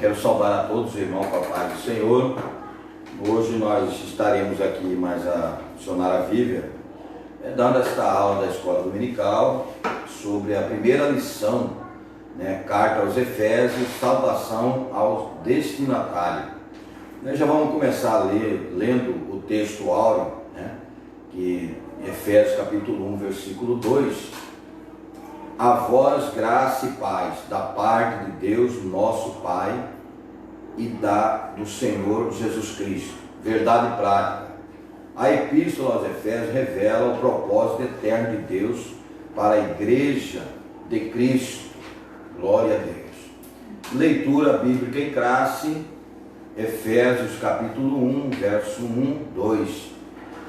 Quero saudar a todos os irmãos com a paz do Senhor. Hoje nós estaremos aqui mais a missionária Vivian, dando esta aula da escola dominical sobre a primeira lição, carta aos Efésios, salvação ao destinatário. Nós já vamos começar a ler, lendo o texto áureo, que Efésios capítulo 1, versículo 2. A vós graça e paz da parte de Deus, nosso Pai, e do Senhor Jesus Cristo. Verdade prática. A epístola aos Efésios revela o propósito eterno de Deus para a igreja de Cristo. Glória a Deus. Leitura bíblica em classe, Efésios capítulo 1, verso 1, 2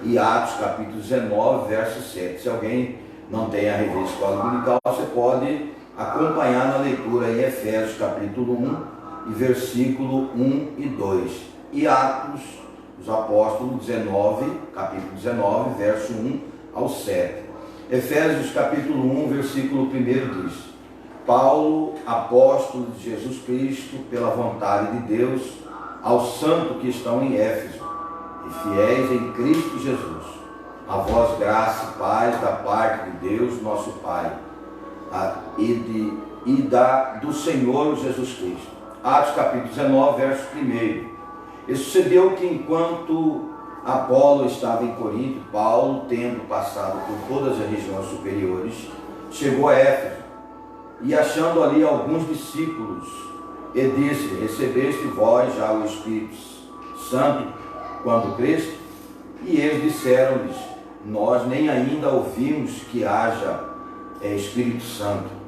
e Atos capítulo 19, verso 7. Se alguém não tem a revista Escola Dominical, você pode acompanhar na leitura em Efésios capítulo 1 e versículo 1 e 2 e Atos dos Apóstolos 19, capítulo 19, verso 1 ao 7. Efésios capítulo 1, versículo 1 diz: Paulo, apóstolo de Jesus Cristo, pela vontade de Deus, aos santos que estão em Éfeso e fiéis em Cristo Jesus, a vós graça e paz da parte de Deus, nosso Pai, do Senhor Jesus Cristo. Atos capítulo 19, verso 1. E sucedeu que enquanto Apolo estava em Corinto, Paulo, tendo passado por todas as regiões superiores, chegou a Éfeso, e achando ali alguns discípulos, e disse: recebeste vós já o Espírito Santo quando creste? E eles disseram-lhes: nós nem ainda ouvimos que haja Espírito Santo.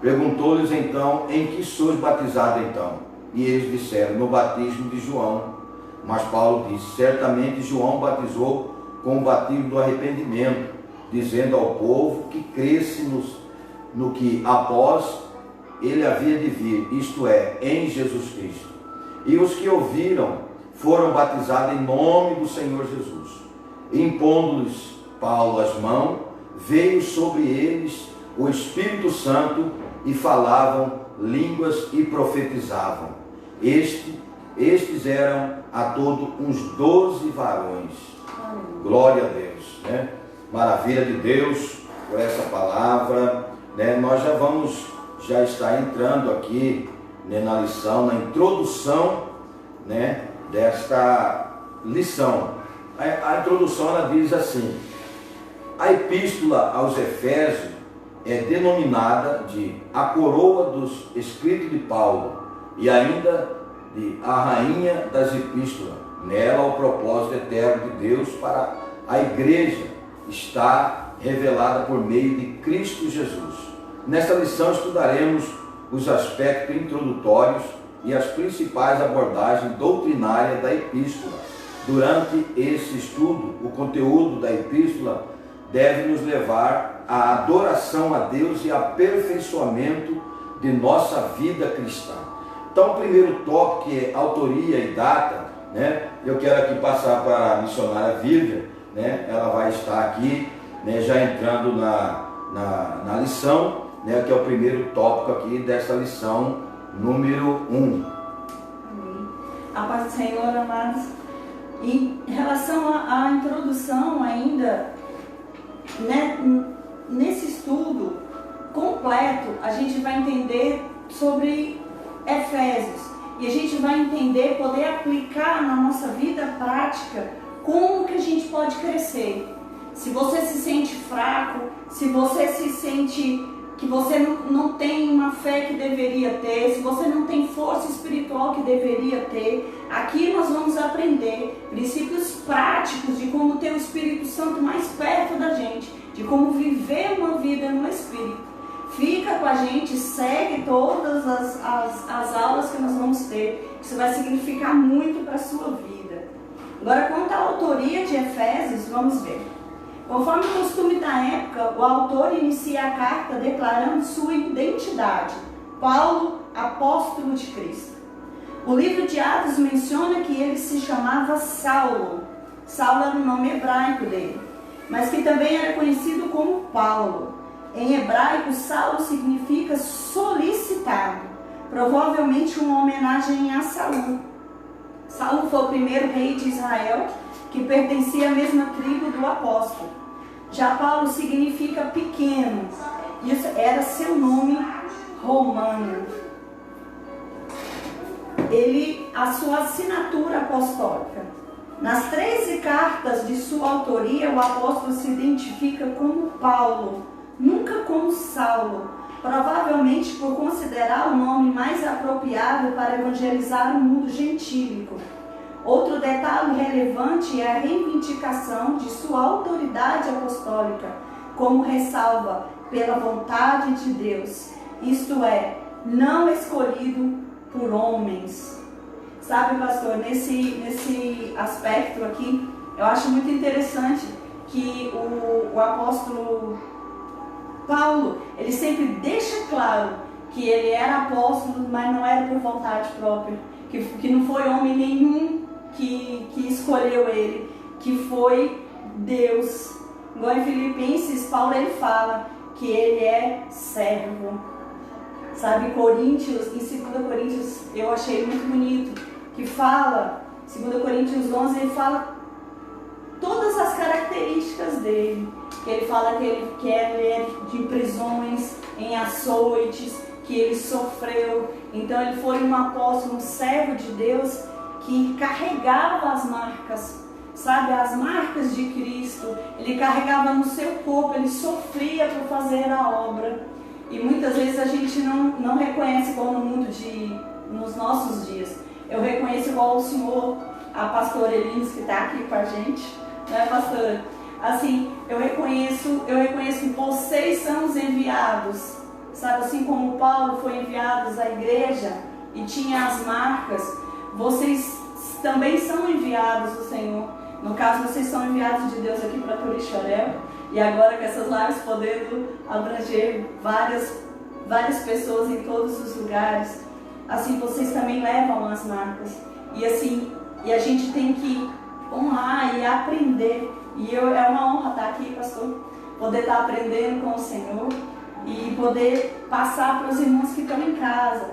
Perguntou-lhes então: em que sois batizados então? E eles disseram: no batismo de João. Mas Paulo disse: certamente João batizou com o batismo do arrependimento, dizendo ao povo que cresce no que após ele havia de vir, isto é, em Jesus Cristo. E os que ouviram foram batizados em nome do Senhor Jesus. Impondo-lhes Paulo as mãos, veio sobre eles o Espírito Santo e falavam línguas e profetizavam. Estes eram a todo uns 12 varões. Glória a Deus, Maravilha de Deus por essa palavra, Nós já está entrando aqui, na lição, na introdução, desta lição. A introdução ela diz assim: a epístola aos Efésios é denominada de a coroa dos escritos de Paulo e ainda de a rainha das epístolas. Nela o propósito eterno de Deus para a igreja está revelada por meio de Cristo Jesus. Nesta lição estudaremos os aspectos introdutórios e as principais abordagens doutrinárias da epístola. Durante esse estudo, o conteúdo da epístola deve nos levar à adoração a Deus e aperfeiçoamento de nossa vida cristã. Então, o primeiro tópico, que é autoria e data, eu quero aqui passar para a missionária Vivian, ela vai estar aqui, já entrando na lição, que é o primeiro tópico aqui dessa lição número 1. Amém. A paz do Senhor, amados. Em relação à introdução ainda, nesse estudo completo, a gente vai entender sobre Efésios. E a gente vai entender, poder aplicar na nossa vida prática, como que a gente pode crescer. Se você se sente fraco, se você se sente que você não tem uma fé que deveria ter, se você não tem força espiritual que deveria ter, aqui nós vamos aprender princípios práticos de como ter o Espírito Santo mais perto da gente, de como viver uma vida no Espírito. Fica com a gente, segue todas as aulas que nós vamos ter, isso vai significar muito para a sua vida. Agora, quanto à autoria de Efésios, vamos ver. Conforme o costume da época, o autor inicia a carta declarando sua identidade: Paulo, apóstolo de Cristo. O livro de Atos menciona que ele se chamava Saulo. Saulo era o nome hebraico dele, mas que também era conhecido como Paulo. Em hebraico, Saulo significa solicitado. provavelmente uma homenagem a Saul. Saul foi o primeiro rei de Israel que pertencia à mesma tribo do apóstolo. Já Paulo significa pequeno. Isso era seu nome romano. A sua assinatura apostólica. Nas 13 cartas de sua autoria, o apóstolo se identifica como Paulo, nunca como Saulo, provavelmente por considerar o nome mais apropriado para evangelizar o mundo gentílico. Outro detalhe relevante é a reivindicação de sua autoridade apostólica, como ressalva pela vontade de Deus, isto é, não escolhido por homens. Sabe, pastor, nesse aspecto aqui, eu acho muito interessante que o apóstolo Paulo, ele sempre deixa claro que ele era apóstolo, mas não era por vontade própria, que não foi homem nenhum que escolheu ele, que foi Deus. Igual em Filipenses, Paulo ele fala que ele é servo. Sabe, Coríntios, em 2 Coríntios, eu achei muito bonito, que fala, 2 Coríntios 11, ele fala todas as características dele. Que ele fala que ele é de prisões, em açoites, que ele sofreu. Então ele foi um apóstolo, um servo de Deus, que carregava as marcas, sabe, as marcas de Cristo. Ele carregava no seu corpo, ele sofria por fazer a obra. E muitas vezes a gente não reconhece igual no mundo nos nossos dias. Eu reconheço igual o senhor, a pastora Elines, que está aqui com a gente, né, pastora? Assim, eu reconheço que vocês são os enviados, sabe, assim como Paulo foi enviado à igreja e tinha as marcas, vocês também são enviados do Senhor. No caso, vocês são enviados de Deus aqui para Turixarel, e agora com essas lives podendo abranger várias pessoas em todos os lugares, assim, vocês também levam as marcas, e assim, e a gente tem que honrar e aprender. E é uma honra estar aqui, pastor, poder estar aprendendo com o Senhor e poder passar para os irmãos que estão em casa,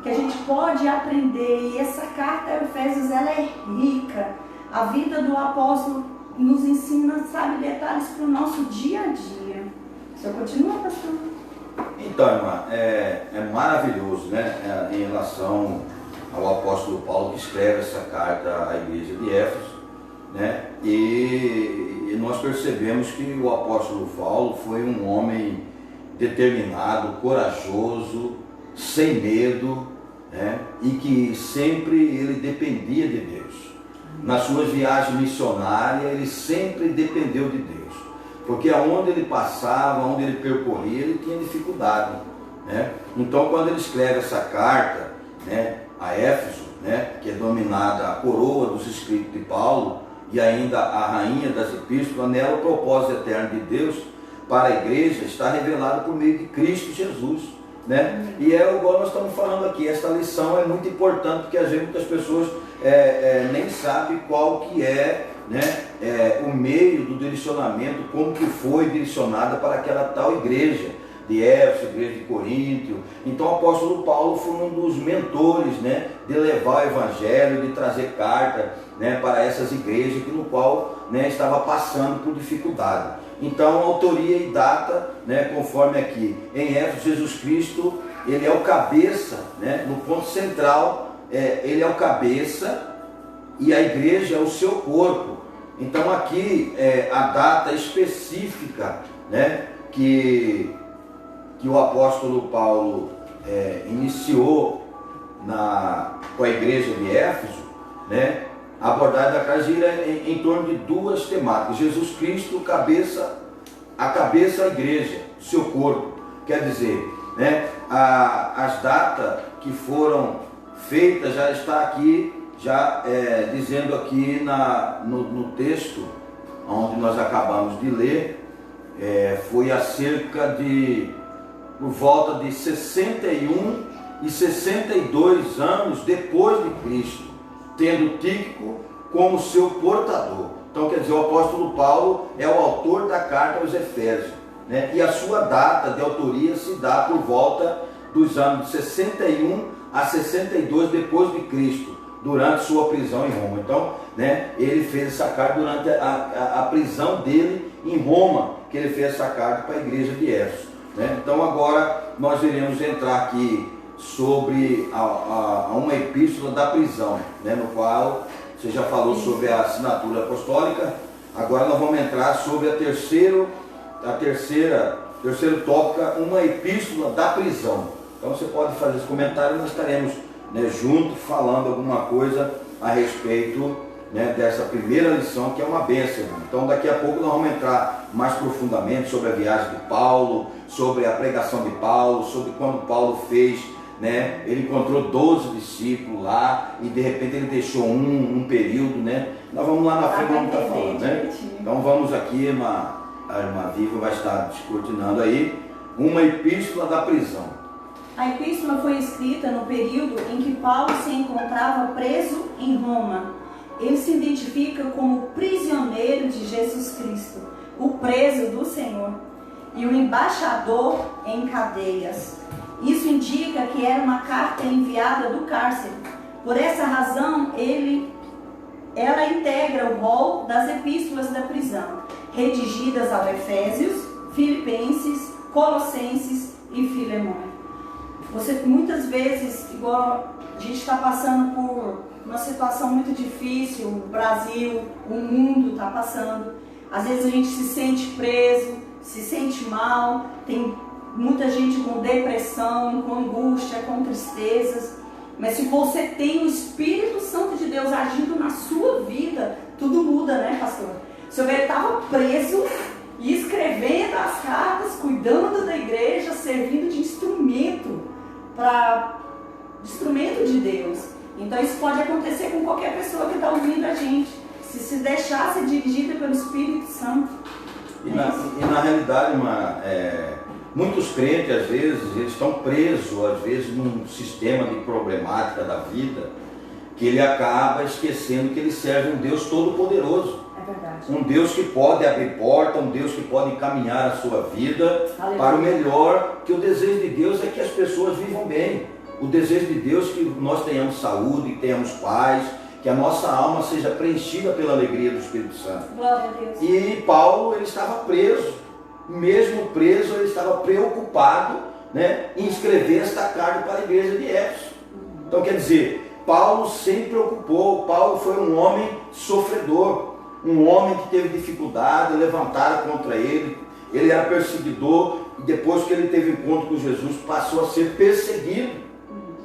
que a gente pode aprender. E essa carta a Efésios, ela é rica. A vida do apóstolo nos ensina, sabe, detalhes para o nosso dia a dia. O senhor continua, pastor? Então, irmã, é maravilhoso, né, em relação ao apóstolo Paulo, que escreve essa carta à igreja de Éfeso, né? E nós percebemos que o apóstolo Paulo foi um homem determinado, corajoso, sem medo, né? E que sempre ele dependia de Deus. Nas suas viagens missionárias, ele sempre dependeu de Deus, porque aonde ele passava, onde ele percorria, ele tinha dificuldade, né? Então, quando ele escreve essa carta, né, a Éfeso, né, que é denominada a coroa dos escritos de Paulo, e ainda a rainha das epístolas, nela o propósito eterno de Deus para a igreja está revelado por meio de Cristo Jesus, né? E é igual nós estamos falando aqui, esta lição é muito importante, porque às vezes muitas pessoas nem sabem qual que é, né, o meio do direcionamento, como que foi direcionada para aquela tal igreja de Éfeso, igreja de Coríntio. Então o apóstolo Paulo foi um dos mentores, né, de levar o evangelho, de trazer carta, né, para essas igrejas no qual, né, estava passando por dificuldade. Então autoria e data, né, conforme aqui em Éfeso, Jesus Cristo, ele é o cabeça, né, no ponto central, ele é o cabeça e a igreja é o seu corpo. Então aqui a data específica, né, que o apóstolo Paulo iniciou com a igreja de Éfeso, né, a abordagem da casa gira em torno de duas temáticas: Jesus Cristo, a cabeça a igreja, o seu corpo. Quer dizer, né, as datas que foram feitas já está aqui, já dizendo aqui no texto onde nós acabamos de ler, foi acerca de por volta de 61 e 62 anos depois de Cristo, tendo Tíquico como seu portador. Então, quer dizer, o apóstolo Paulo é o autor da carta aos Efésios, né? E a sua data de autoria se dá por volta dos anos de 61 a 62 depois de Cristo, durante sua prisão em Roma. Então, né, ele fez essa carta durante a prisão dele em Roma, que ele fez essa carta para a igreja de Éfeso. Né? Então agora nós iremos entrar aqui sobre uma epístola da prisão, né, no qual você já falou sobre a assinatura apostólica. Agora nós vamos entrar sobre terceiro tópico, uma epístola da prisão. Então você pode fazer esse comentário, nós estaremos, né, juntos falando alguma coisa a respeito, né, dessa primeira lição, que é uma bênção. Então daqui a pouco nós vamos entrar mais profundamente sobre a viagem de Paulo, sobre a pregação de Paulo, sobre quando Paulo fez, né, ele encontrou 12 discípulos lá e de repente ele deixou um período, né. Nós vamos lá na frente, vamos estar falando, né. Então vamos aqui, a irmã Viva vai estar descortinando aí uma epístola da prisão. A epístola foi escrita no período em que Paulo se encontrava preso em Roma. Ele se identifica como prisioneiro de Jesus Cristo, o preso do Senhor, e o embaixador em cadeias. Isso indica que era uma carta enviada do cárcere. Por essa razão, ela integra o rol das epístolas da prisão, redigidas ao Efésios, Filipenses, Colossenses e Filemão. Você muitas vezes, igual a gente está passando por uma situação muito difícil, o Brasil, o mundo está passando. Às vezes a gente se sente preso, se sente mal, tem muita gente com depressão, com angústia, com tristezas. Mas se você tem o Espírito Santo de Deus agindo na sua vida, tudo muda, né, pastor? O senhor estava preso e escrevendo as cartas, cuidando da igreja, servindo de instrumento de Deus. Então isso pode acontecer com qualquer pessoa que está ouvindo a gente, se deixar ser dirigida pelo Espírito Santo. E na realidade, muitos crentes às vezes eles estão presos às vezes num sistema de problemática da vida, que ele acaba esquecendo que ele serve um Deus todo-poderoso. É verdade. Um Deus que pode abrir porta, um Deus que pode encaminhar a sua vida para o melhor, que o desejo de Deus é que as pessoas vivam bem. O desejo de Deus é que nós tenhamos saúde, que tenhamos paz, que a nossa alma seja preenchida pela alegria do Espírito Santo. Glória a Deus. E Paulo, ele estava preso. Mesmo preso, ele estava preocupado, né, em escrever esta carta para a igreja de Éfeso. Então quer dizer, Paulo sempre preocupou. Paulo foi um homem sofredor, um homem que teve dificuldade, levantaram contra ele. Ele era perseguidor e depois que ele teve encontro com Jesus passou a ser perseguido.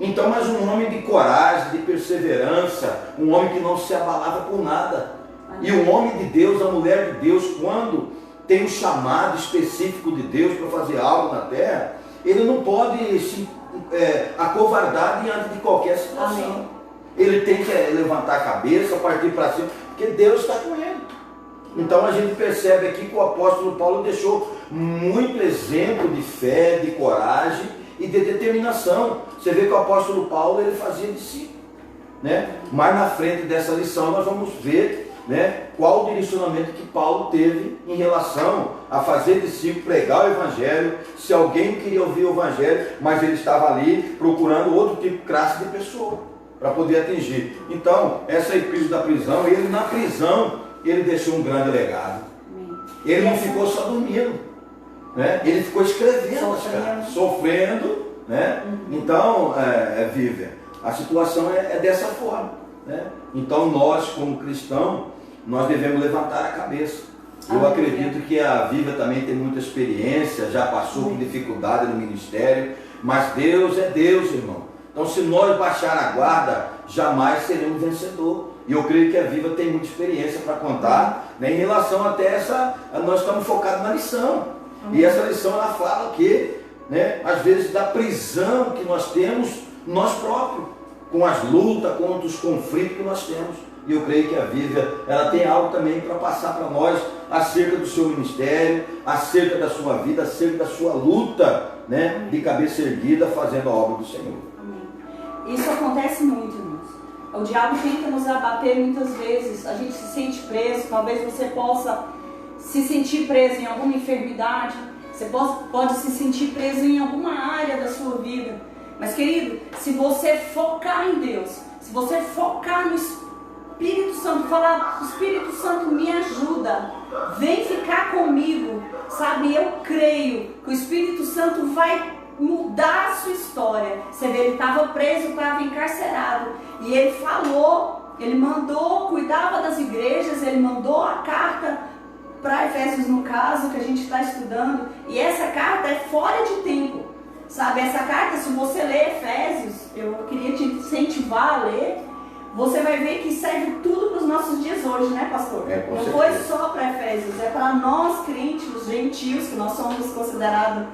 Então, mas um homem de coragem, de perseverança, um homem que não se abalava por nada. E o homem de Deus, a mulher de Deus, quando tem um chamado específico de Deus para fazer algo na terra, ele não pode se acovardar diante de qualquer situação. Amém. Ele tem que levantar a cabeça, partir para cima, porque Deus está com ele. Então a gente percebe aqui que o apóstolo Paulo deixou muito exemplo de fé, de coragem e de determinação. Você vê que o apóstolo Paulo ele fazia discípulo, né? Mais na frente dessa lição nós vamos ver, né, qual o direcionamento que Paulo teve em relação a fazer discípulo, pregar o evangelho. Se alguém queria ouvir o evangelho, mas ele estava ali procurando outro tipo de classe de pessoa para poder atingir. Então essa epístola da prisão, ele na prisão ele deixou um grande legado. Ele não ficou só dormindo, né? Ele ficou escrevendo as cartas, sofrendo, né? Então, Vivian, a situação é dessa forma, né? Então nós, como cristãos, nós devemos levantar a cabeça. Eu acredito que a Vivian também tem muita experiência, já passou por dificuldade no ministério, mas Deus é Deus, irmão. Então se nós baixar a guarda, jamais seremos vencedor. E eu creio que a Viva tem muita experiência para contar, né, em relação até essa, nós estamos focados na lição. E essa lição ela fala que, né, às vezes da prisão que nós temos, nós próprios, com as lutas, com os conflitos que nós temos. E eu creio que a Viva, ela tem algo também para passar para nós, acerca do seu ministério, acerca da sua vida, acerca da sua luta, né, de cabeça erguida, fazendo a obra do Senhor. Amém. Isso acontece muito, irmãos. O diabo tenta nos abater muitas vezes, a gente se sente preso, talvez você possa se sentir preso em alguma enfermidade, Você pode se sentir preso em alguma área da sua vida. Mas, querido, se você focar em Deus, se você focar no Espírito Santo, falar, Espírito Santo, me ajuda, vem ficar comigo, sabe? Eu creio que o Espírito Santo vai mudar a sua história. Você vê, ele estava preso, estava encarcerado, e ele falou, ele mandou, cuidava das igrejas, ele mandou a carta para Efésios, no caso, que a gente está estudando, e essa carta é fora de tempo, sabe? Essa carta, se você ler Efésios, eu queria te incentivar a ler, você vai ver que serve tudo para os nossos dias hoje, né, pastor? Não foi só para Efésios, é para nós crentes, os gentios, que nós somos considerados,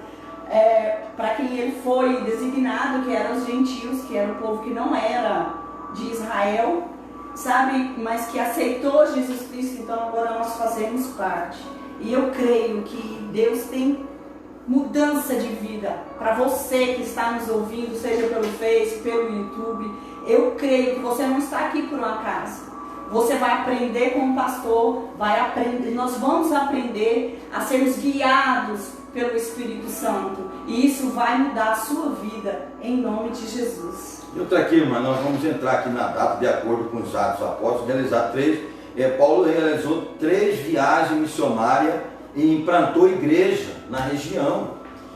para quem ele foi designado, que eram os gentios, que era o povo que não era de Israel, sabe, mas que aceitou Jesus Cristo. Então agora nós fazemos parte. E eu creio que Deus tem mudança de vida para você que está nos ouvindo, seja pelo Face, pelo YouTube. Eu creio que você não está aqui por um acaso. Você vai aprender com o pastor, nós vamos aprender a sermos guiados pelo Espírito Santo, e isso vai mudar a sua vida em nome de Jesus. E outra aqui, irmã, nós vamos entrar aqui na data de acordo com os Atos dos Apóstolos, realizar Paulo realizou 3 viagens missionárias e implantou igreja na região.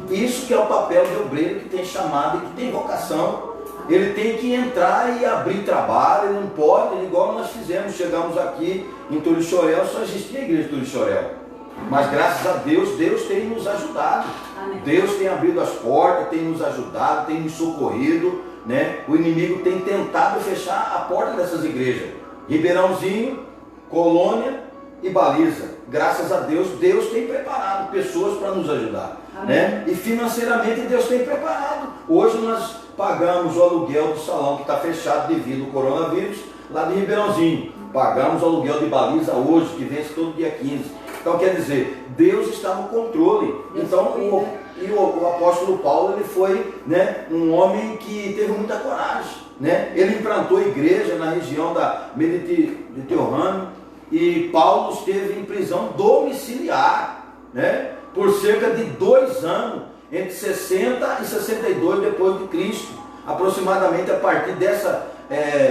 Isso que é o papel do obreiro que tem chamado e que tem vocação. Ele tem que entrar e abrir trabalho, ele não pode, igual nós fizemos, chegamos aqui em Turixorel, só existia a igreja de Turixorel. Mas graças a Deus, Deus tem nos ajudado. Amém. Deus tem abrido as portas, tem nos ajudado, tem nos socorrido, né? O inimigo tem tentado fechar a porta dessas igrejas. Ribeirãozinho, Colônia e Baliza. Graças a Deus, Deus tem preparado pessoas para nos ajudar. Né? E financeiramente Deus tem preparado. Hoje nós pagamos o aluguel do salão que está fechado devido ao coronavírus, lá de Ribeirãozinho. Pagamos o aluguel de Baliza hoje, que vence todo dia 15. Então quer dizer, Deus está no controle. Então o apóstolo Paulo, ele foi, né, um homem que teve muita coragem, né? Ele implantou igreja na região da Mediterrâneo, e Paulo esteve em prisão domiciliar, né, por cerca de 2 anos, entre 60 e 62 depois de Cristo. Aproximadamente a partir dessa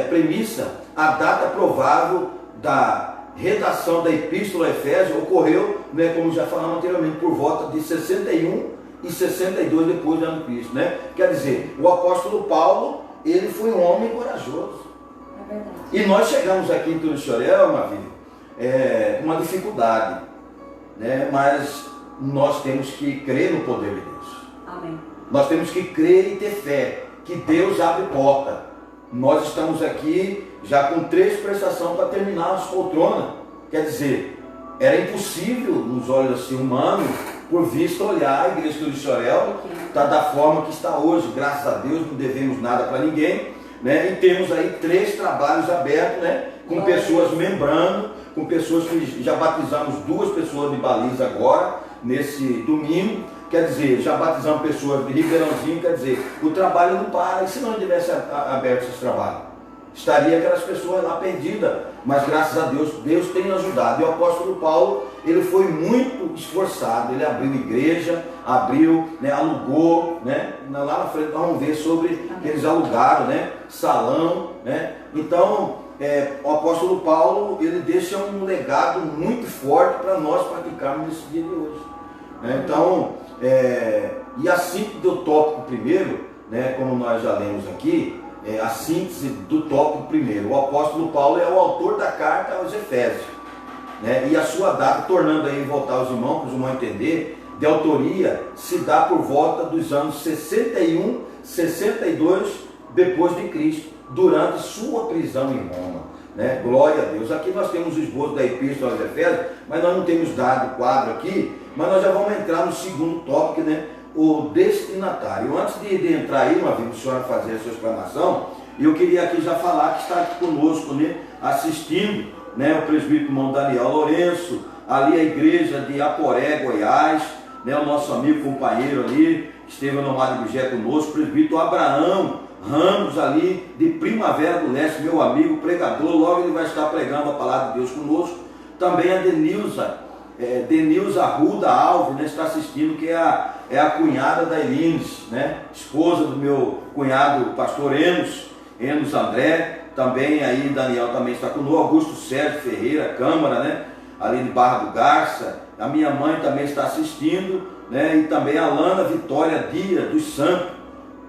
premissa, a data provável da redação da Epístola a Efésios ocorreu, né, como já falamos anteriormente, por volta de 61 e 62 depois de ano Cristo, né? Quer dizer, o apóstolo Paulo, ele foi um homem corajoso. É verdade. E nós chegamos aqui em Turixorel, com uma dificuldade, né? Mas nós temos que crer no poder de Deus. Amém. Nós temos que crer e ter fé, que Deus abre porta. Nós estamos aqui já com 3 prestações para terminar as poltronas. Quer dizer, era impossível nos olhos assim humanos, por vista, olhar a igreja de Turixorel, está da forma que está hoje. Graças a Deus, não devemos nada para ninguém, né? E temos aí 3 trabalhos abertos, né? Com pessoas membrando, com pessoas que já batizamos 2 pessoas de Baliza agora, nesse domingo. Quer dizer, já batizamos pessoas de Ribeirãozinho. Quer dizer, o trabalho não para. E se não tivesse aberto esses trabalhos? Estaria aquelas pessoas lá perdidas. Mas graças a Deus, Deus tem ajudado. E o apóstolo Paulo, ele foi muito esforçado. Ele abriu igreja, né, alugou, né? Lá na frente nós vamos ver sobre que eles alugaram, né, salão, né? Então, o apóstolo Paulo, ele deixa um legado muito forte para nós praticarmos nesse dia de hoje, né? Então, e a síntese do tópico primeiro, né, como nós já lemos aqui, a síntese do tópico primeiro. O apóstolo Paulo é o autor da carta aos Efésios, né, e a sua data, tornando aí voltar os irmãos, para os irmãos entender, de autoria, se dá por volta dos anos 61, 62 depois de Cristo, durante sua prisão em Roma, né? Glória a Deus. Aqui nós temos o esboço da Epístola aos Efésios, mas nós não temos dado o quadro aqui, mas nós já vamos entrar no segundo tópico, né? O destinatário. Antes de entrar aí, uma vez a senhora fazer a sua explanação, eu queria aqui já falar que está aqui conosco, né, assistindo, né, o presbítero irmão Daniel Lourenço, ali a igreja de Aporé, Goiás, né, o nosso amigo companheiro ali, que esteve no Mário Bigé conosco, o presbítero Abraão Ramos ali, de Primavera do Leste, meu amigo pregador, logo ele vai estar pregando a palavra de Deus conosco. Também a Denilza Denilza Arruda Alves, né, está assistindo, que é a cunhada da Elines, né, esposa do meu cunhado pastor Enos André, também aí Daniel também está conosco, Augusto Sérgio Ferreira, Câmara, né, ali de Barra do Garça, a minha mãe também está assistindo, né, e também a Alana Vitória Dias dos Santos,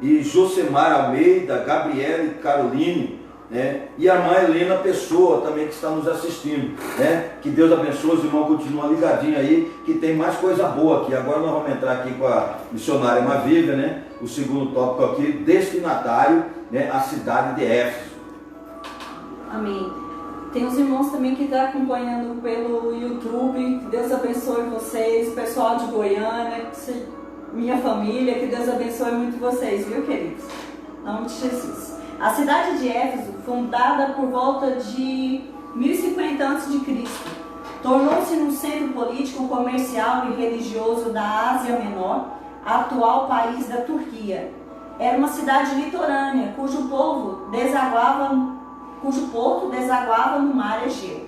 e Josemar Almeida, Gabriele Caroline, né? E a irmã Helena Pessoa também que está nos assistindo, né? Que Deus abençoe, os irmãos continuam ligadinhos aí, que tem mais coisa boa aqui. Agora nós vamos entrar aqui com a missionária Mavívia, né? O segundo tópico aqui, destinatário, né? A cidade de Éfeso. Amém. Tem os irmãos também que estão acompanhando pelo YouTube. Que Deus abençoe vocês, pessoal de Goiânia, minha família, que Deus abençoe muito vocês, viu, queridos? Em nome de Jesus. A cidade de Éfeso, fundada por volta de 1050 a.C., tornou-se um centro político, comercial e religioso da Ásia Menor, atual país da Turquia. Era uma cidade litorânea, cujo porto desaguava no mar Egeu.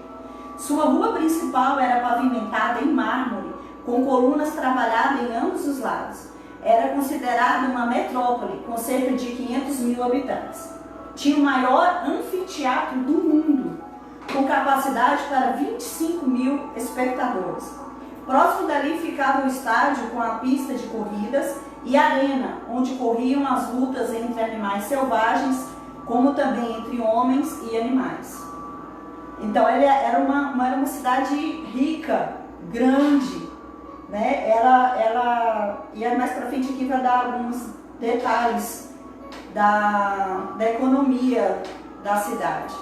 Sua rua principal era pavimentada em mármore, com colunas trabalhadas em ambos os lados. Era considerada uma metrópole, com cerca de 500 mil habitantes. Tinha o maior anfiteatro do mundo, com capacidade para 25 mil espectadores. Próximo dali ficava o estádio com a pista de corridas e a arena, onde corriam as lutas entre animais selvagens, como também entre homens e animais. Então ele era uma cidade rica, grande, né? E aí mais para frente aqui vai dar alguns detalhes da economia da cidade.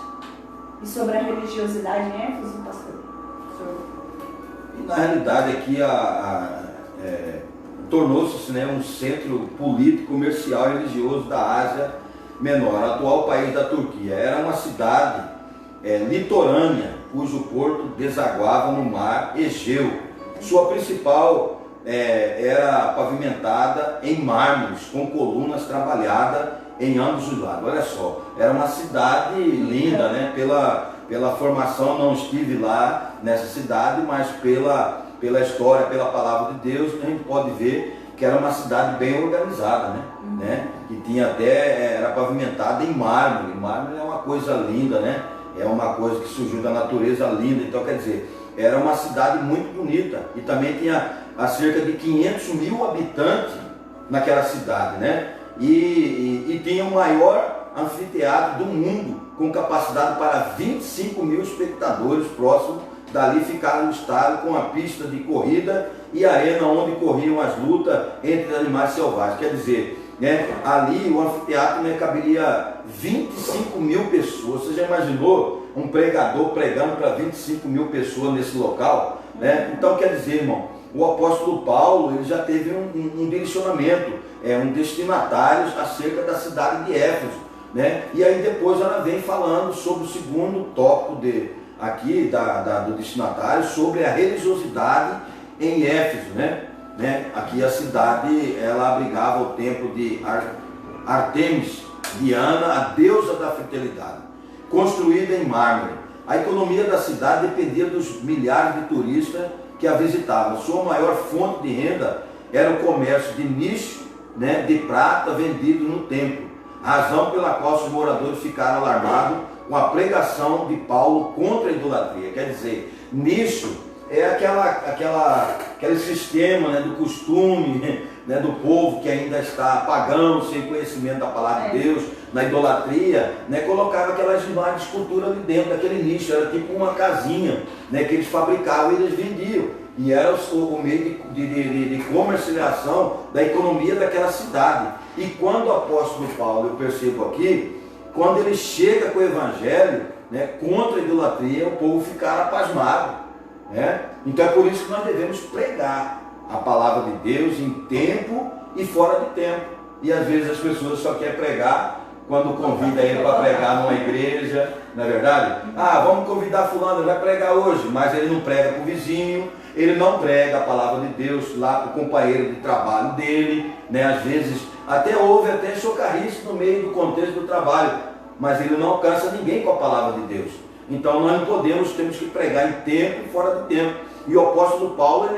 E sobre a religiosidade em Éfeso, pastor? E na realidade aqui tornou-se, né, um centro político, comercial e religioso da Ásia Menor, atual país da Turquia. Era uma cidade litorânea, cujo porto desaguava no mar Egeu. Sua principal era pavimentada em mármores, com colunas trabalhadas em ambos os lados. Olha só, era uma cidade linda, né? Pela formação, não estive lá nessa cidade, mas pela história, pela palavra de Deus, a gente pode ver que era uma cidade bem organizada, né? Que tinha era pavimentada em mármore. Mármore é uma coisa linda, né? É uma coisa que surgiu da natureza linda. Então, quer dizer, era uma cidade muito bonita. E também tinha cerca de 500 mil habitantes naquela cidade, né? E tinha o maior anfiteatro do mundo, com capacidade para 25 mil espectadores. Próximo dali ficaram no estádio com a pista de corrida e a arena onde corriam as lutas entre animais selvagens. Quer dizer, né, ali o anfiteatro, né, caberia 25 mil pessoas. Você já imaginou um pregador pregando para 25 mil pessoas nesse local? Né? Então, quer dizer, irmão, o apóstolo Paulo ele já teve um direcionamento, um destinatário acerca da cidade de Éfeso, né? E aí depois ela vem falando sobre o segundo tópico aqui do destinatário, sobre a religiosidade em Éfeso, né? Aqui a cidade ela abrigava o templo de Artemis, Diana, a deusa da fertilidade, construída em mármore. A economia da cidade dependia dos milhares de turistas que a visitavam. Sua maior fonte de renda era o comércio de nicho, né, de prata vendido no templo, razão pela qual os moradores ficaram alarmados com a pregação de Paulo contra a idolatria. Quer dizer, nicho é aquele sistema, né, do costume, né, do povo que ainda está pagão, sem conhecimento da palavra de Deus, na idolatria, né, colocava aquelas imagens de escultura ali dentro daquele nicho. Era tipo uma casinha, né, que eles fabricavam e eles vendiam. E era o meio de comercialização da economia daquela cidade. E quando o apóstolo Paulo, eu percebo aqui, quando ele chega com o evangelho, né, contra a idolatria, o povo ficara pasmado, né? Então é por isso que nós devemos pregar a palavra de Deus em tempo e fora de tempo. E às vezes as pessoas só querem pregar quando convida ele para pregar numa igreja, não é verdade? Ah, vamos convidar fulano, ele vai pregar hoje, mas ele não prega para o vizinho, ele não prega a palavra de Deus lá para o companheiro de trabalho dele, né? Às vezes até houve até chocarrice no meio do contexto do trabalho, mas ele não alcança ninguém com a palavra de Deus. Então nós não podemos, temos que pregar em tempo e fora de tempo. E o apóstolo Paulo,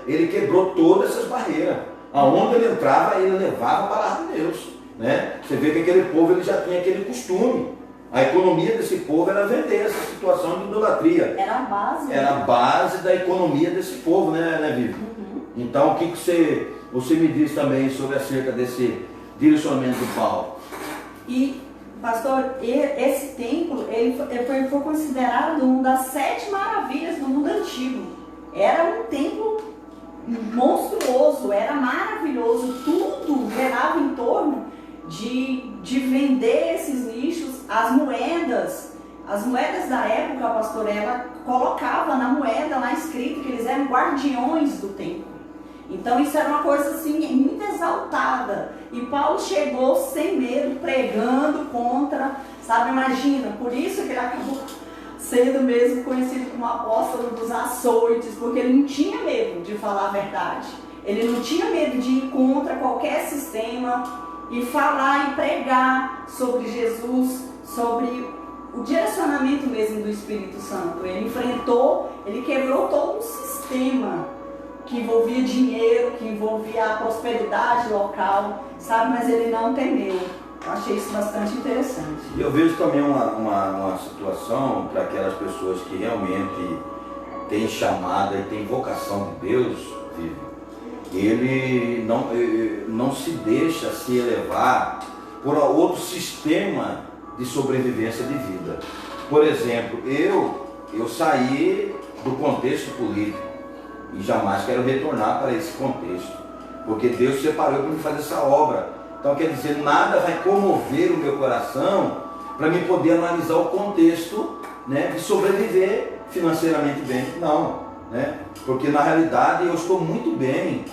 ele quebrou todas essas barreiras. Aonde ele entrava, ele levava a palavra de Deus, né? Você vê que aquele povo ele já tinha aquele costume. A economia desse povo era vender essa situação de idolatria. Era a base. Era a base da economia desse povo, né, Vivi? Então, o que você me diz também sobre acerca desse direcionamento de Paulo? E, pastor, esse templo ele foi considerado uma das 7 maravilhas do mundo antigo. Era um templo monstruoso, era maravilhoso, tudo girava em torno de vender esses lixos, as moedas da época, pastor, ela colocava na moeda lá escrito que eles eram guardiões do templo. Então isso era uma coisa assim muito exaltada. E Paulo chegou sem medo, pregando contra, sabe, imagina, por isso que ele acabou sendo mesmo conhecido como apóstolo dos açoites, porque ele não tinha medo de falar a verdade. Ele não tinha medo de ir contra qualquer sistema e falar e pregar sobre Jesus, sobre o direcionamento mesmo do Espírito Santo. Ele enfrentou, ele quebrou todo um sistema que envolvia dinheiro, que envolvia a prosperidade local, sabe? Mas ele não temeu. Eu achei isso bastante interessante. E eu vejo também uma situação para aquelas pessoas que realmente têm chamada e têm vocação de Deus, ele não se deixa se elevar por outro sistema de sobrevivência de vida. Por exemplo, eu saí do contexto político e jamais quero retornar para esse contexto, porque Deus separou para me fazer essa obra. Então quer dizer, nada vai comover o meu coração para me poder analisar o contexto, né, de sobreviver financeiramente bem. Não, né? Porque na realidade eu estou muito bem,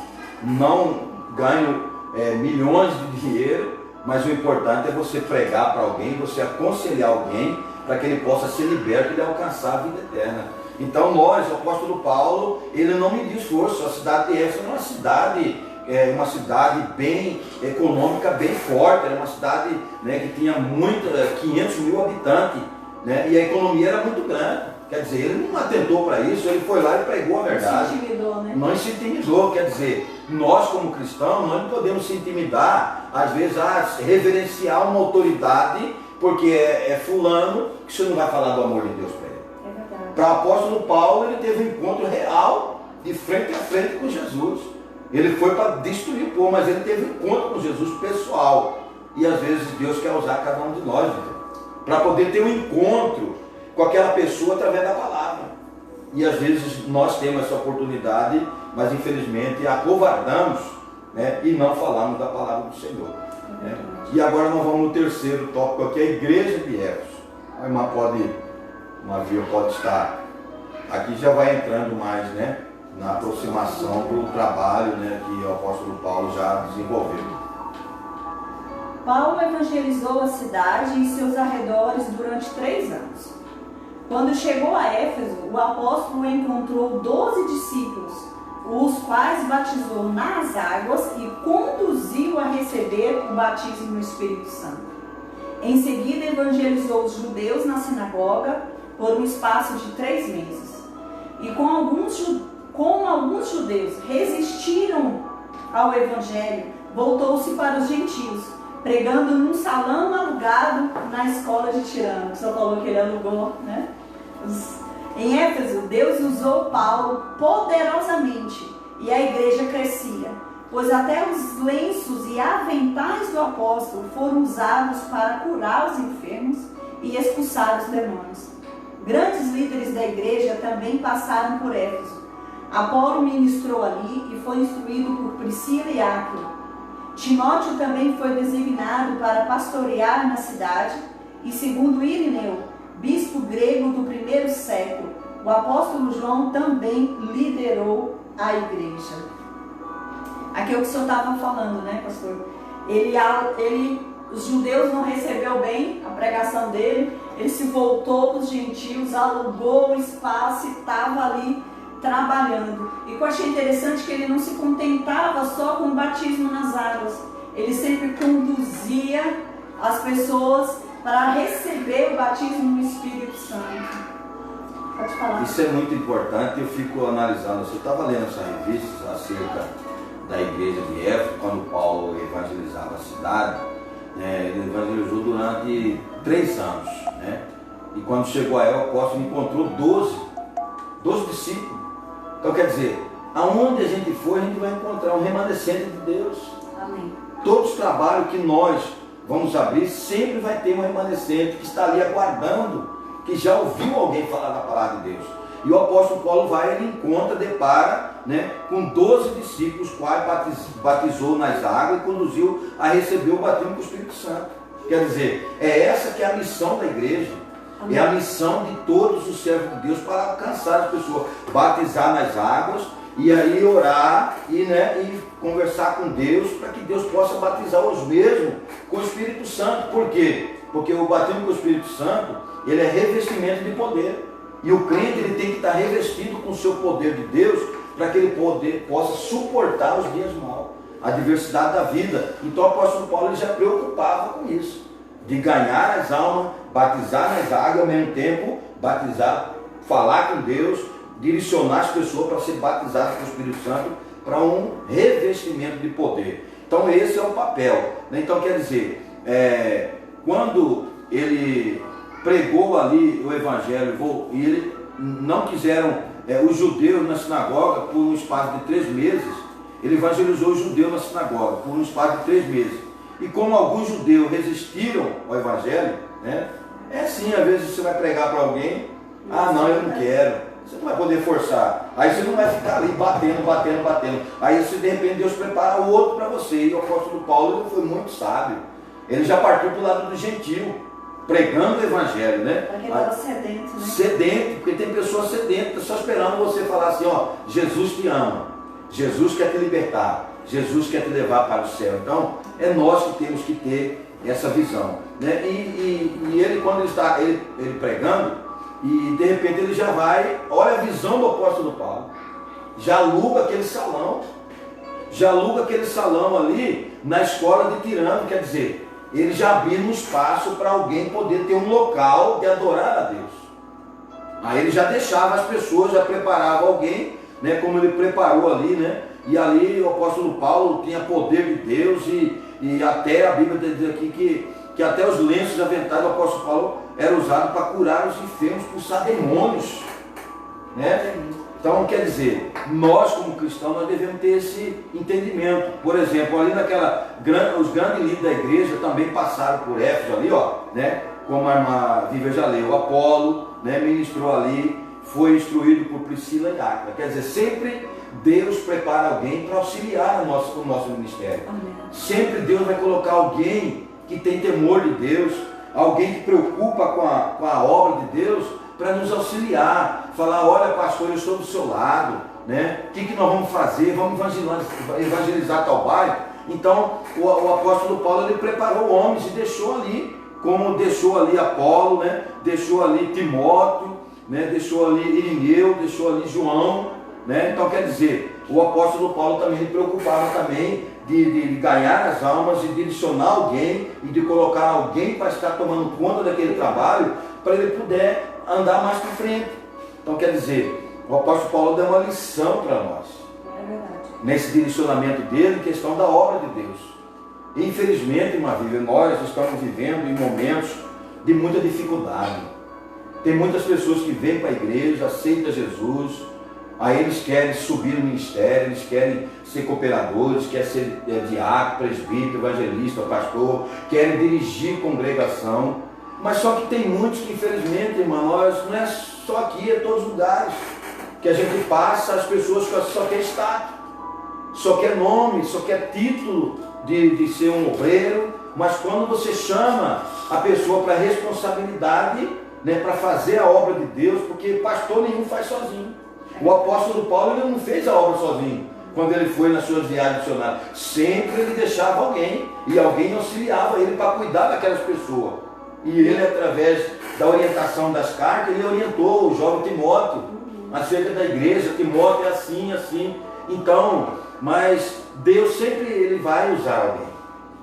não ganho milhões de dinheiro, mas o importante é você pregar para alguém, você aconselhar alguém para que ele possa ser liberto e alcançar a vida eterna. Então nós, o apóstolo Paulo, ele não mediu esforço. A cidade de Éfeso é uma cidade bem econômica, bem forte, era uma cidade, né, que tinha 500 mil habitantes, né, e a economia era muito grande. Quer dizer, ele não atentou para isso, ele foi lá e pregou a verdade. Não se intimidou, né? Não se intimidou, quer dizer, nós como cristãos, nós não podemos se intimidar, às vezes, a reverenciar uma autoridade, porque é fulano, que você não vai falar do amor de Deus para ele. É verdade. Para o apóstolo Paulo, ele teve um encontro real, de frente a frente com Jesus. Ele foi para destruir o povo, mas ele teve um encontro com Jesus pessoal. E às vezes Deus quer usar cada um de nós, para poder ter um encontro com aquela pessoa através da palavra. E às vezes nós temos essa oportunidade, mas infelizmente acovardamos, né, e não falamos da palavra do Senhor. Né? E agora nós vamos no terceiro tópico aqui, a igreja de Éfeso. A irmã pode estar. Aqui já vai entrando mais, né, na aproximação do trabalho, né, que o apóstolo Paulo já desenvolveu. Paulo evangelizou a cidade e seus arredores durante 3 anos. Quando chegou a Éfeso, o apóstolo encontrou 12 discípulos, os quais batizou nas águas e conduziu a receber o batismo no Espírito Santo. Em seguida, evangelizou os judeus na sinagoga por um espaço de 3 meses. E como alguns judeus resistiram ao evangelho, voltou-se para os gentios, pregando num salão alugado na escola de Tirano. O senhor falou que ele alugou, né? Em Éfeso, Deus usou Paulo poderosamente e a igreja crescia, pois até os lenços e aventais do apóstolo foram usados para curar os enfermos e expulsar os demônios. Grandes líderes da igreja também passaram por Éfeso. Apolo ministrou ali e foi instruído por Priscila e Áquila. Timóteo também foi designado para pastorear na cidade e, segundo Irineu, bispo grego do 1º século, o apóstolo João também liderou a igreja. Aqui é o que o senhor estava falando, né, pastor? Os judeus não recebeu bem a pregação dele, ele se voltou para os gentios, alugou o espaço e estava ali trabalhando. E o que eu achei interessante é que ele não se contentava só com o batismo nas águas, ele sempre conduzia as pessoas para receber o batismo no Espírito Santo. Pode falar. Isso é muito importante, eu fico analisando. Você estava lendo essa revista acerca da igreja de Éfeso, quando Paulo evangelizava a cidade, ele evangelizou durante 3 anos, né? E quando chegou a El, o apóstolo encontrou 12 discípulos. Então quer dizer, aonde a gente for, a gente vai encontrar um remanescente de Deus. Amém. Todos os trabalhos que nós vamos abrir, sempre vai ter um remanescente que está ali aguardando, que já ouviu alguém falar da palavra de Deus. E o apóstolo Paulo vai, ele encontra, depara, né, com 12 discípulos, quais batizou nas águas e conduziu a receber o batismo com o Espírito Santo. Quer dizer, é essa que é a missão da igreja. Amém. É a missão de todos os servos de Deus para alcançar as pessoas, batizar nas águas e aí orar e conversar com Deus para que Deus possa batizar os mesmos com o Espírito Santo. Por quê? Porque o batismo com o Espírito Santo, ele é revestimento de poder. E o crente, ele tem que estar revestido com o seu poder de Deus para que ele possa suportar os dias maus, a adversidade da vida. Então o apóstolo Paulo ele já preocupava com isso, de ganhar as almas, batizar nas águas, ao mesmo tempo batizar, falar com Deus, direcionar as pessoas para ser batizadas com o Espírito Santo, para um revestimento de poder. Então esse é o papel, né? Então quer dizer, quando ele pregou ali o evangelho e ele não quiseram os judeus na sinagoga por um espaço de 3 meses, ele evangelizou os judeus na sinagoga por um espaço de 3 meses. E como alguns judeus resistiram ao evangelho, né? É assim, às vezes você vai pregar para alguém, não, eu não quero. Você não vai poder forçar. Aí você não vai ficar ali batendo. Aí você, de repente, Deus prepara o outro para você. E o apóstolo Paulo ele foi muito sábio. Ele já partiu para o lado do gentil, pregando o evangelho, né? Porque estava sedento, né? Sedento, porque tem pessoas sedentas só esperando você falar assim, ó, Jesus te ama, Jesus quer te libertar, Jesus quer te levar para o céu. Então, é nós que temos que ter essa visão, né? E ele, quando ele pregando, e de repente ele já vai, olha a visão do apóstolo Paulo, já aluga aquele salão ali na escola de Tirano, quer dizer, ele já abriu um espaço para alguém poder ter um local de adorar a Deus. Aí ele já deixava as pessoas, já preparava alguém, né, como ele preparou ali, né? E ali o apóstolo Paulo tinha poder de Deus e até a Bíblia diz aqui que até os lenços aventais do apóstolo Paulo eram usados para curar os enfermos, expulsar demônios, né? Então, quer dizer, nós como cristãos, nós devemos ter esse entendimento. Por exemplo, ali os grandes líderes da igreja também passaram por Éfeso ali, ó, né? Como a irmã Viva já leu, Apolo, né, ministrou ali, foi instruído por Priscila e Áquila. Quer dizer, sempre Deus prepara alguém para auxiliar o nosso ministério. Amém. Sempre Deus vai colocar alguém que tem temor de Deus, alguém que preocupa com a obra de Deus, para nos auxiliar, falar, olha pastor, eu estou do seu lado, né? O que nós vamos fazer? Vamos evangelizar tal bairro. Então o apóstolo Paulo ele preparou homens e deixou ali, como deixou ali Apolo, né? Deixou ali Timóteo, né? Deixou ali Irineu, deixou ali João, né? Então quer dizer, o apóstolo Paulo também se preocupava também de ganhar as almas, de direcionar alguém e de colocar alguém para estar tomando conta daquele trabalho, para ele poder andar mais para frente. Então quer dizer, o apóstolo Paulo deu uma lição para nós. É verdade. Nesse direcionamento dele, em questão da obra de Deus. Infelizmente, irmã Vivian, nós estamos vivendo em momentos de muita dificuldade. Tem muitas pessoas que vêm para a igreja, aceitam Jesus, aí eles querem subir no ministério, eles querem ser cooperadores, querem ser diácono, presbítero, evangelista, pastor, querem dirigir congregação. Mas só que tem muitos que, infelizmente, irmão, nós, não é só aqui, é em todos os lugares que a gente passa, as pessoas só querem status, só quer nome, só quer título de ser um obreiro, mas quando você chama a pessoa para responsabilidade, né, para fazer a obra de Deus, porque pastor nenhum faz sozinho. O apóstolo Paulo ele não fez a obra sozinho. Quando ele foi nas suas viagens missionárias, sempre ele deixava alguém, e alguém auxiliava ele para cuidar daquelas pessoas. E ele, através da orientação das cartas, ele orientou o jovem Timóteo acerca da igreja. Timóteo é assim, assim. Então, mas Deus sempre ele vai usar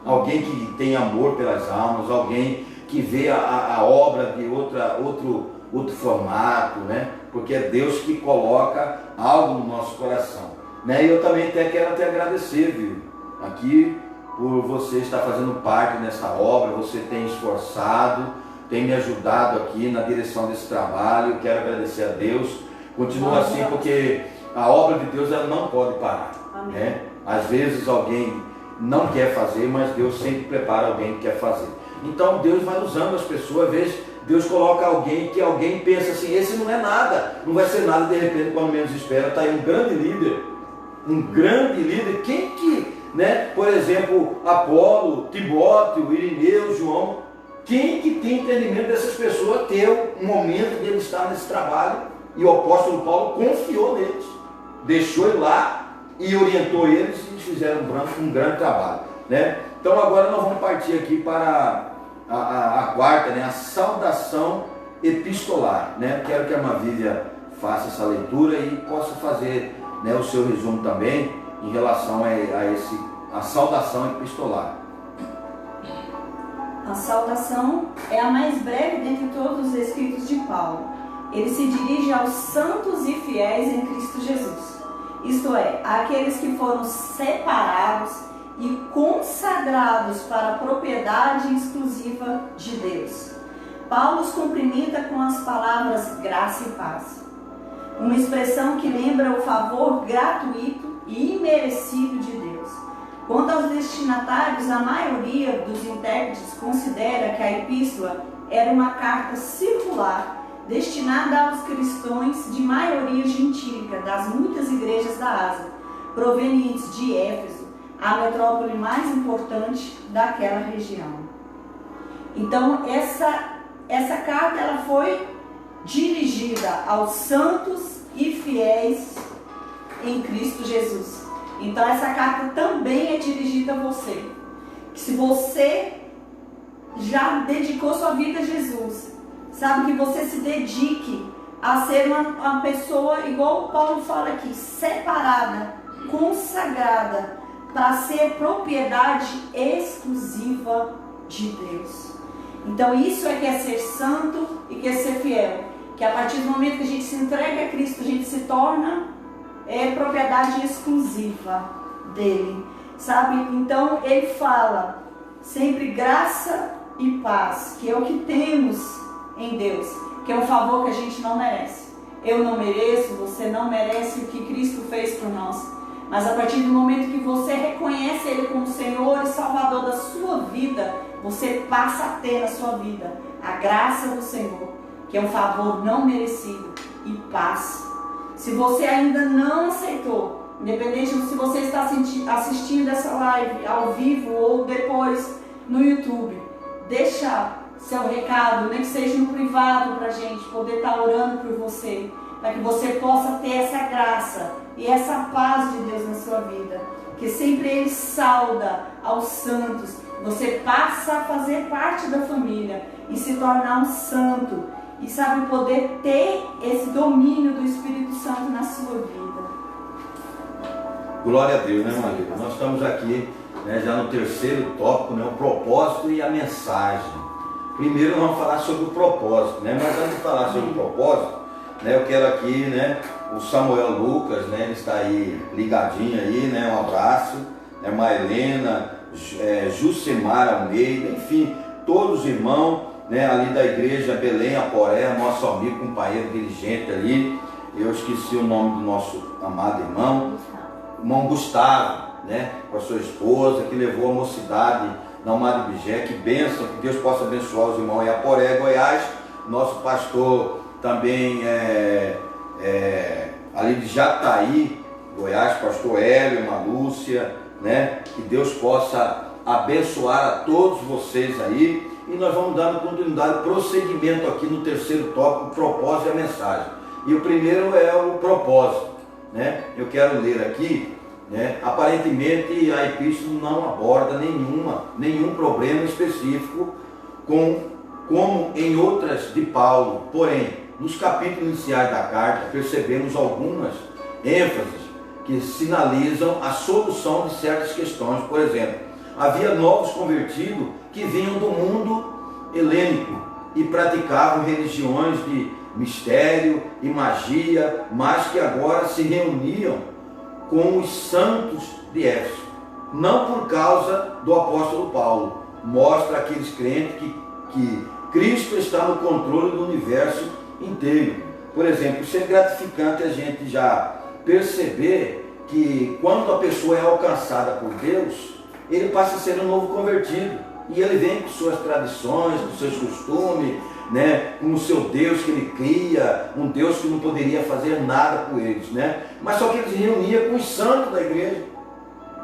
alguém que tem amor pelas almas, alguém que vê a obra de outro outro formato, né? Porque é Deus que coloca algo no nosso coração, né? E eu também quero te agradecer, viu? Aqui, por você estar fazendo parte dessa obra, você tem esforçado, tem me ajudado aqui na direção desse trabalho. Quero agradecer a Deus. Continua assim, porque a obra de Deus ela não pode parar, né? Às vezes alguém não quer fazer, mas Deus sempre prepara alguém que quer fazer. Então Deus vai usando as pessoas. Às vezes Deus coloca alguém que alguém pensa assim, esse não é nada, não vai ser nada, de repente quando menos espera, está aí um grande líder, quem que, né? Por exemplo, Apolo, Timóteo, Irineu, João, quem que tem entendimento dessas pessoas ter um momento de ele estar nesse trabalho? E o apóstolo Paulo confiou neles, deixou ele lá e orientou eles e fizeram um grande trabalho, né? Então agora nós vamos partir aqui para a quarta, né? A saudação epistolar, né? Quero que a Mavília faça essa leitura e possa fazer, né, o seu resumo também em relação a saudação epistolar. A saudação é a mais breve dentre todos os escritos de Paulo. Ele se dirige aos santos e fiéis em Cristo Jesus, isto é, àqueles que foram separados e consagrados para a propriedade exclusiva de Deus. Paulo os cumprimenta com as palavras graça e paz, uma expressão que lembra o favor gratuito e imerecido de Deus. Quanto aos destinatários, a maioria dos intérpretes considera que a epístola era uma carta circular destinada aos cristãos de maioria gentílica das muitas igrejas da Ásia, provenientes de Éfeso, a metrópole mais importante daquela região. Então, essa carta ela foi dirigida aos santos e fiéis em Cristo Jesus. Então essa carta também é dirigida a você. Se você já dedicou sua vida a Jesus, sabe, que você se dedique a ser uma pessoa, igual o Paulo fala aqui, separada, consagrada, para ser propriedade exclusiva de Deus. Então isso é que é ser santo e que é ser fiel. Que a partir do momento que a gente se entrega a Cristo, a gente se torna propriedade exclusiva dele, sabe? Então ele fala sempre graça e paz, que é o que temos em Deus, que é um favor que a gente não merece. Eu não mereço, você não merece o que Cristo fez por nós, mas a partir do momento que você reconhece Ele como Senhor e Salvador da sua vida, você passa a ter na sua vida a graça do Senhor, que é um favor não merecido, e paz. Se você ainda não aceitou, independente se você está assistindo essa live ao vivo ou depois no YouTube, deixa seu recado, nem que seja no privado, para a gente poder estar orando por você, para que você possa ter essa graça e essa paz de Deus na sua vida, que sempre Ele sauda aos santos. Você passa a fazer parte da família e se tornar um santo. E sabe, poder ter esse domínio do Espírito Santo na sua vida. Glória a Deus, né, Maria? Nós estamos aqui, né, já no terceiro tópico, né, o propósito e a mensagem. Primeiro vamos falar sobre o propósito, né? Mas antes de falar sobre o propósito, né, eu quero aqui, né, o Samuel Lucas, né, ele está aí ligadinho aí, né, um abraço, né, Marilena, Jucimar Almeida, enfim, todos os irmãos, né, ali da igreja Belém Aporé, nosso amigo, companheiro, dirigente ali. Eu esqueci o nome do nosso amado irmão Gustavo, né, com a sua esposa, que levou a mocidade na Almada Ibigé. Que bênção, que Deus possa abençoar os irmãos em Aporé, Goiás. Nosso pastor também ali de Jataí, Goiás, pastor Hélio, irmã Lúcia, né, que Deus possa abençoar a todos vocês aí. E nós vamos dando continuidade, prosseguimento aqui no terceiro tópico, o propósito e a mensagem. E o primeiro é o propósito, né? Eu quero ler aqui, né? Aparentemente a epístola não aborda nenhum problema específico como em outras de Paulo. Porém, nos capítulos iniciais da carta, percebemos algumas ênfases que sinalizam a solução de certas questões. Por exemplo, havia novos convertidos que vinham do mundo helênico e praticavam religiões de mistério e magia, mas que agora se reuniam com os santos de Éfeso. Não por causa do apóstolo Paulo. Mostra aqueles crentes que Cristo está no controle do universo inteiro. Por exemplo, isso é gratificante a gente já perceber que quando a pessoa é alcançada por Deus, ele passa a ser um novo convertido. E ele vem com suas tradições, com seus costumes, né? Com o seu Deus que ele cria, um Deus que não poderia fazer nada por eles, né? Mas só que ele se reunia com os santos da igreja.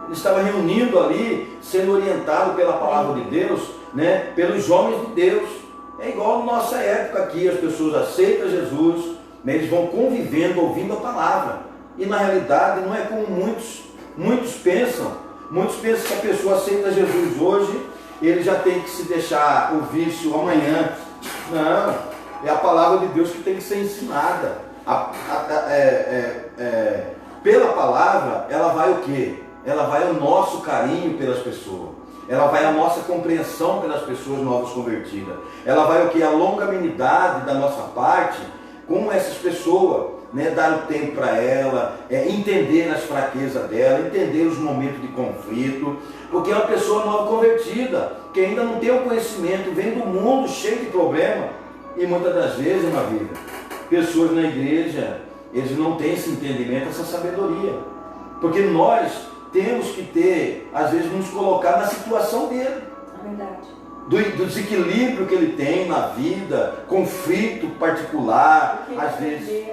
Ele estava reunindo ali, sendo orientado pela palavra de Deus, né? Pelos homens de Deus. É igual na nossa época aqui, as pessoas aceitam Jesus, né? Eles vão convivendo, ouvindo a palavra. E na realidade não é como muitos pensam. Muitos pensam que a pessoa aceita Jesus hoje, ele já tem que se deixar o vício amanhã. Não, é a palavra de Deus que tem que ser ensinada. Pela palavra, ela vai o quê? Ela vai o nosso carinho pelas pessoas. Ela vai a nossa compreensão pelas pessoas novas convertidas. Ela vai o quê? A longanimidade da nossa parte, como essas pessoas, né, dar o tempo para ela, entender as fraquezas dela, entender os momentos de conflito, porque é uma pessoa nova convertida, que ainda não tem o conhecimento, vem do mundo cheio de problemas, e muitas das vezes, irmã Viva, pessoas na igreja, eles não têm esse entendimento, essa sabedoria, porque nós temos que ter, às vezes, nos colocar na situação dele. É verdade. Do desequilíbrio que ele tem na vida, conflito particular, às vezes,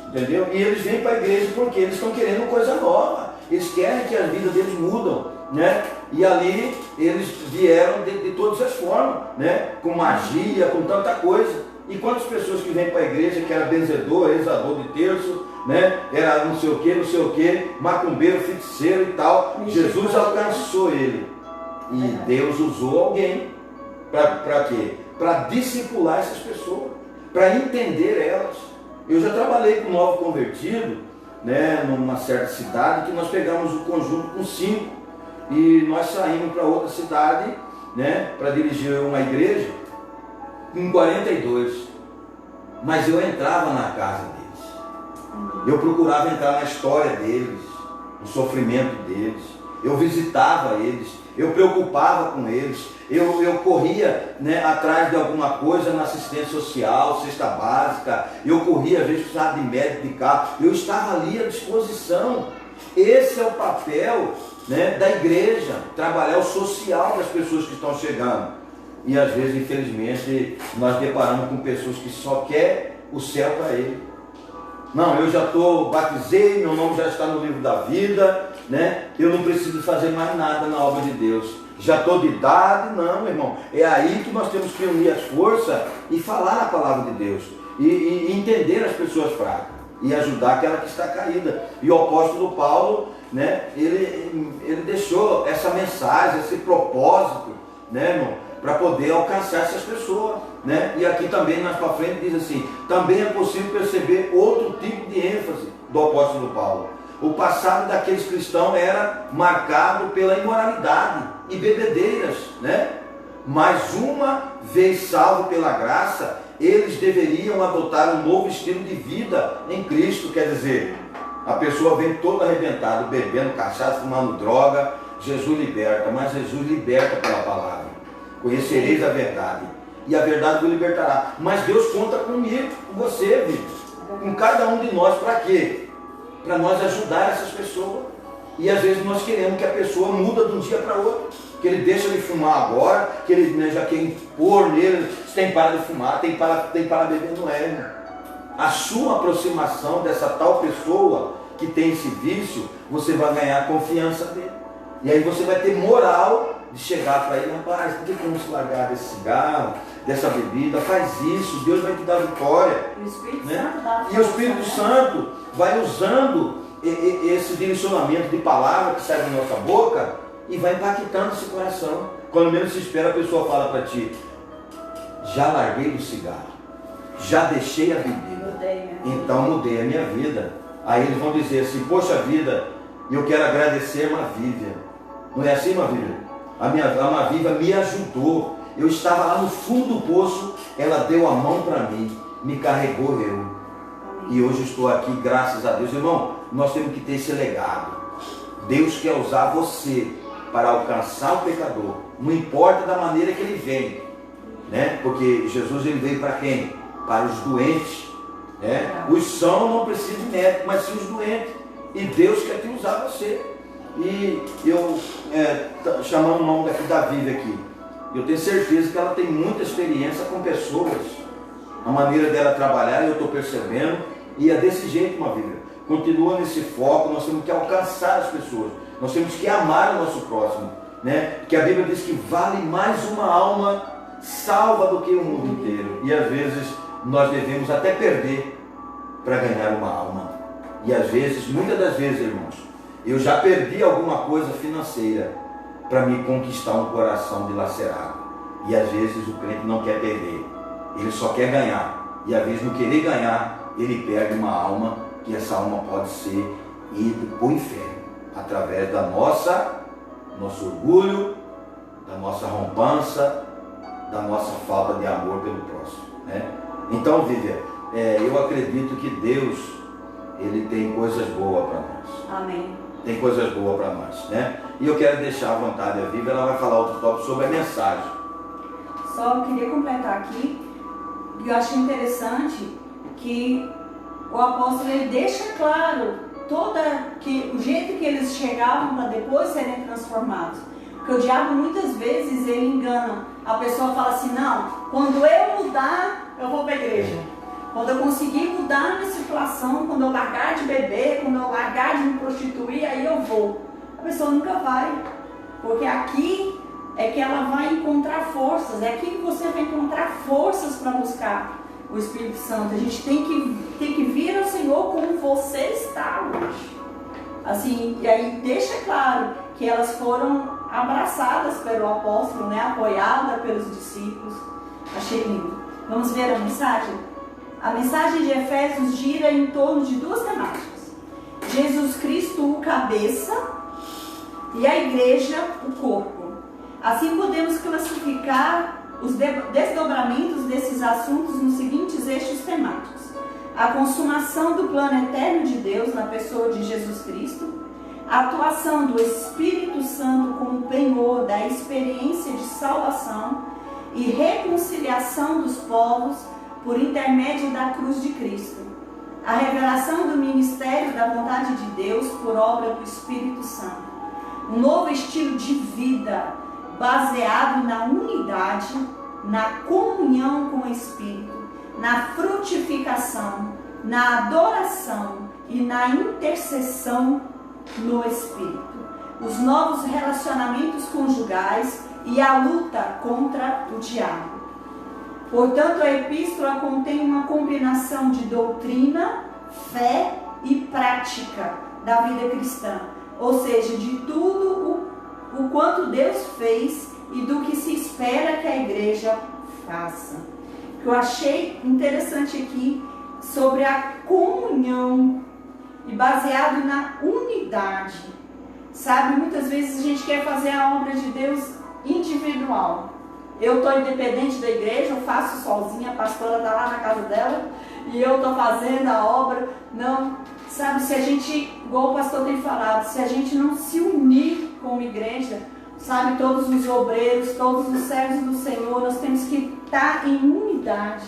entendeu? E eles vêm para a igreja porque eles estão querendo coisa nova, eles querem que a vida deles mudam, né? E ali eles vieram de todas as formas, né? Com magia, com tanta coisa. E quantas pessoas que vêm para a igreja que era benzedor, rezador de terço, né? Era não sei o que, macumbeiro, feiticeiro e tal. Jesus alcançou ele. E Deus usou alguém para quê? Para discipular essas pessoas, para entender elas. Eu já trabalhei com um novo convertido, né, numa certa cidade, que nós pegamos o conjunto com 5 e nós saímos para outra cidade, né, para dirigir uma igreja com 42. Mas eu entrava na casa deles, eu procurava entrar na história deles, no sofrimento deles, eu visitava eles, eu preocupava com eles, eu corria, né, atrás de alguma coisa na assistência social, cesta básica, eu corria, às vezes precisava de médico, de carro, eu estava ali à disposição. Esse é o papel, né, da igreja, trabalhar o social das pessoas que estão chegando. E às vezes, infelizmente, nós deparamos com pessoas que só querem o céu para ele. Não, eu já batizei, meu nome já está no livro da vida, né? Eu não preciso fazer mais nada na obra de Deus. Já estou de idade, não, meu irmão. É aí que nós temos que unir as forças e falar a palavra de Deus. E entender as pessoas fracas. E ajudar aquela que está caída. E o apóstolo Paulo, né? Ele deixou essa mensagem, esse propósito, né, irmão? Para poder alcançar essas pessoas, né? E aqui também, mais para frente, diz assim: também é possível perceber outro tipo de ênfase do apóstolo Paulo. O passado daqueles cristãos era marcado pela imoralidade e bebedeiras, né? Mas uma vez salvo pela graça, eles deveriam adotar um novo estilo de vida em Cristo. Quer dizer, a pessoa vem toda arrebentada, bebendo cachaça, fumando droga. Jesus liberta, mas Jesus liberta pela palavra. Conhecereis a verdade, e a verdade vos libertará. Mas Deus conta comigo, com você, Vitor, com cada um de nós. Para quê? Para nós ajudar essas pessoas. E às vezes nós queremos que a pessoa muda de um dia para outro, que ele deixa de fumar agora, que ele, né, já quer impor nele, você tem que parar de fumar, tem que parar de beber. Não é, irmão. A sua aproximação dessa tal pessoa que tem esse vício, você vai ganhar a confiança dele. E aí você vai ter moral de chegar para ele: rapaz, não tem como se largar desse cigarro, dessa bebida, faz isso, Deus vai te dar vitória. E o Espírito, né? Santo dá E o Espírito Santo vai usando esse direcionamento de palavra que sai da nossa boca e vai impactando esse coração. Quando menos se espera, a pessoa fala para ti: já larguei do cigarro, já deixei a bebida, então mudei a minha vida. Aí eles vão dizer assim: poxa vida, eu quero agradecer a Irmã Vívia. Não é assim, Irmã Vívia? A Irmã Vívia me ajudou, Eu estava lá no fundo do poço, ela deu a mão para mim, me carregou eu. E hoje estou aqui, graças a Deus. Irmão, nós temos que ter esse legado. Deus quer usar você para alcançar o pecador. Não importa da maneira que ele vem, né? Porque Jesus ele veio para quem? Para os doentes, né? Os sãos não precisam de médico, mas sim os doentes. E Deus quer te usar você. E eu, chamando o nome daqui da Vivi aqui, eu tenho certeza que ela tem muita experiência com pessoas. A maneira dela trabalhar, eu estou percebendo. E é desse jeito, uma Vivi. Continua nesse foco, nós temos que alcançar as pessoas. Nós temos que amar o nosso próximo, né? Porque a Bíblia diz que vale mais uma alma salva do que o mundo inteiro. E às vezes nós devemos até perder para ganhar uma alma. E às vezes, muitas das vezes, irmãos, eu já perdi alguma coisa financeira para me conquistar um coração dilacerado. E às vezes o crente não quer perder, ele só quer ganhar. E às vezes no querer ganhar, ele perde uma alma, que essa alma pode ser ida para o inferno, através da nosso orgulho, da nossa rompança, da nossa falta de amor pelo próximo, né? Então, Vivian, eu acredito que Deus, ele tem coisas boas para nós. Amém. Tem coisas boas para nós, né? E eu quero deixar à vontade a Vivian, ela vai falar outro tópico sobre a mensagem. Só queria completar aqui, eu achei interessante que o apóstolo ele deixa claro o jeito que eles chegavam para depois serem transformados. Porque o diabo muitas vezes ele engana. A pessoa fala assim, não, quando eu mudar, eu vou para a igreja. Quando eu conseguir mudar minha situação, quando eu largar de beber, quando eu largar de me prostituir, aí eu vou. A pessoa nunca vai. Porque aqui é que ela vai encontrar forças. É aqui que você vai encontrar forças para buscar o Espírito Santo. A gente tem que vir ao Senhor como você está hoje. Assim, e aí deixa claro que elas foram abraçadas pelo apóstolo, né? Apoiadas pelos discípulos. Achei lindo. Vamos ver a mensagem? A mensagem de Efésios gira em torno de duas temáticas. Jesus Cristo, o cabeça, e a igreja, o corpo. Assim podemos classificar os desdobramentos desses assuntos nos seguintes eixos temáticos: a consumação do plano eterno de Deus na pessoa de Jesus Cristo, a atuação do Espírito Santo como penhor da experiência de salvação e reconciliação dos povos por intermédio da cruz de Cristo, a revelação do ministério da vontade de Deus por obra do Espírito Santo, um novo estilo de vida baseado na unidade, na comunhão com o Espírito, na frutificação, na adoração e na intercessão no Espírito, os novos relacionamentos conjugais e a luta contra o diabo. Portanto, a epístola contém uma combinação de doutrina, fé e prática da vida cristã, ou seja, de tudo o quanto Deus fez e do que se espera que a igreja faça. O que eu achei interessante aqui sobre a comunhão e baseado na unidade. Sabe, muitas vezes a gente quer fazer a obra de Deus individual. Eu estou independente da igreja, eu faço sozinha, a pastora está lá na casa dela e eu estou fazendo a obra. Não, sabe, se a gente, igual o pastor tem falado, se a gente não se unir como igreja, sabe, todos os obreiros, todos os servos do Senhor, nós temos que estar em unidade,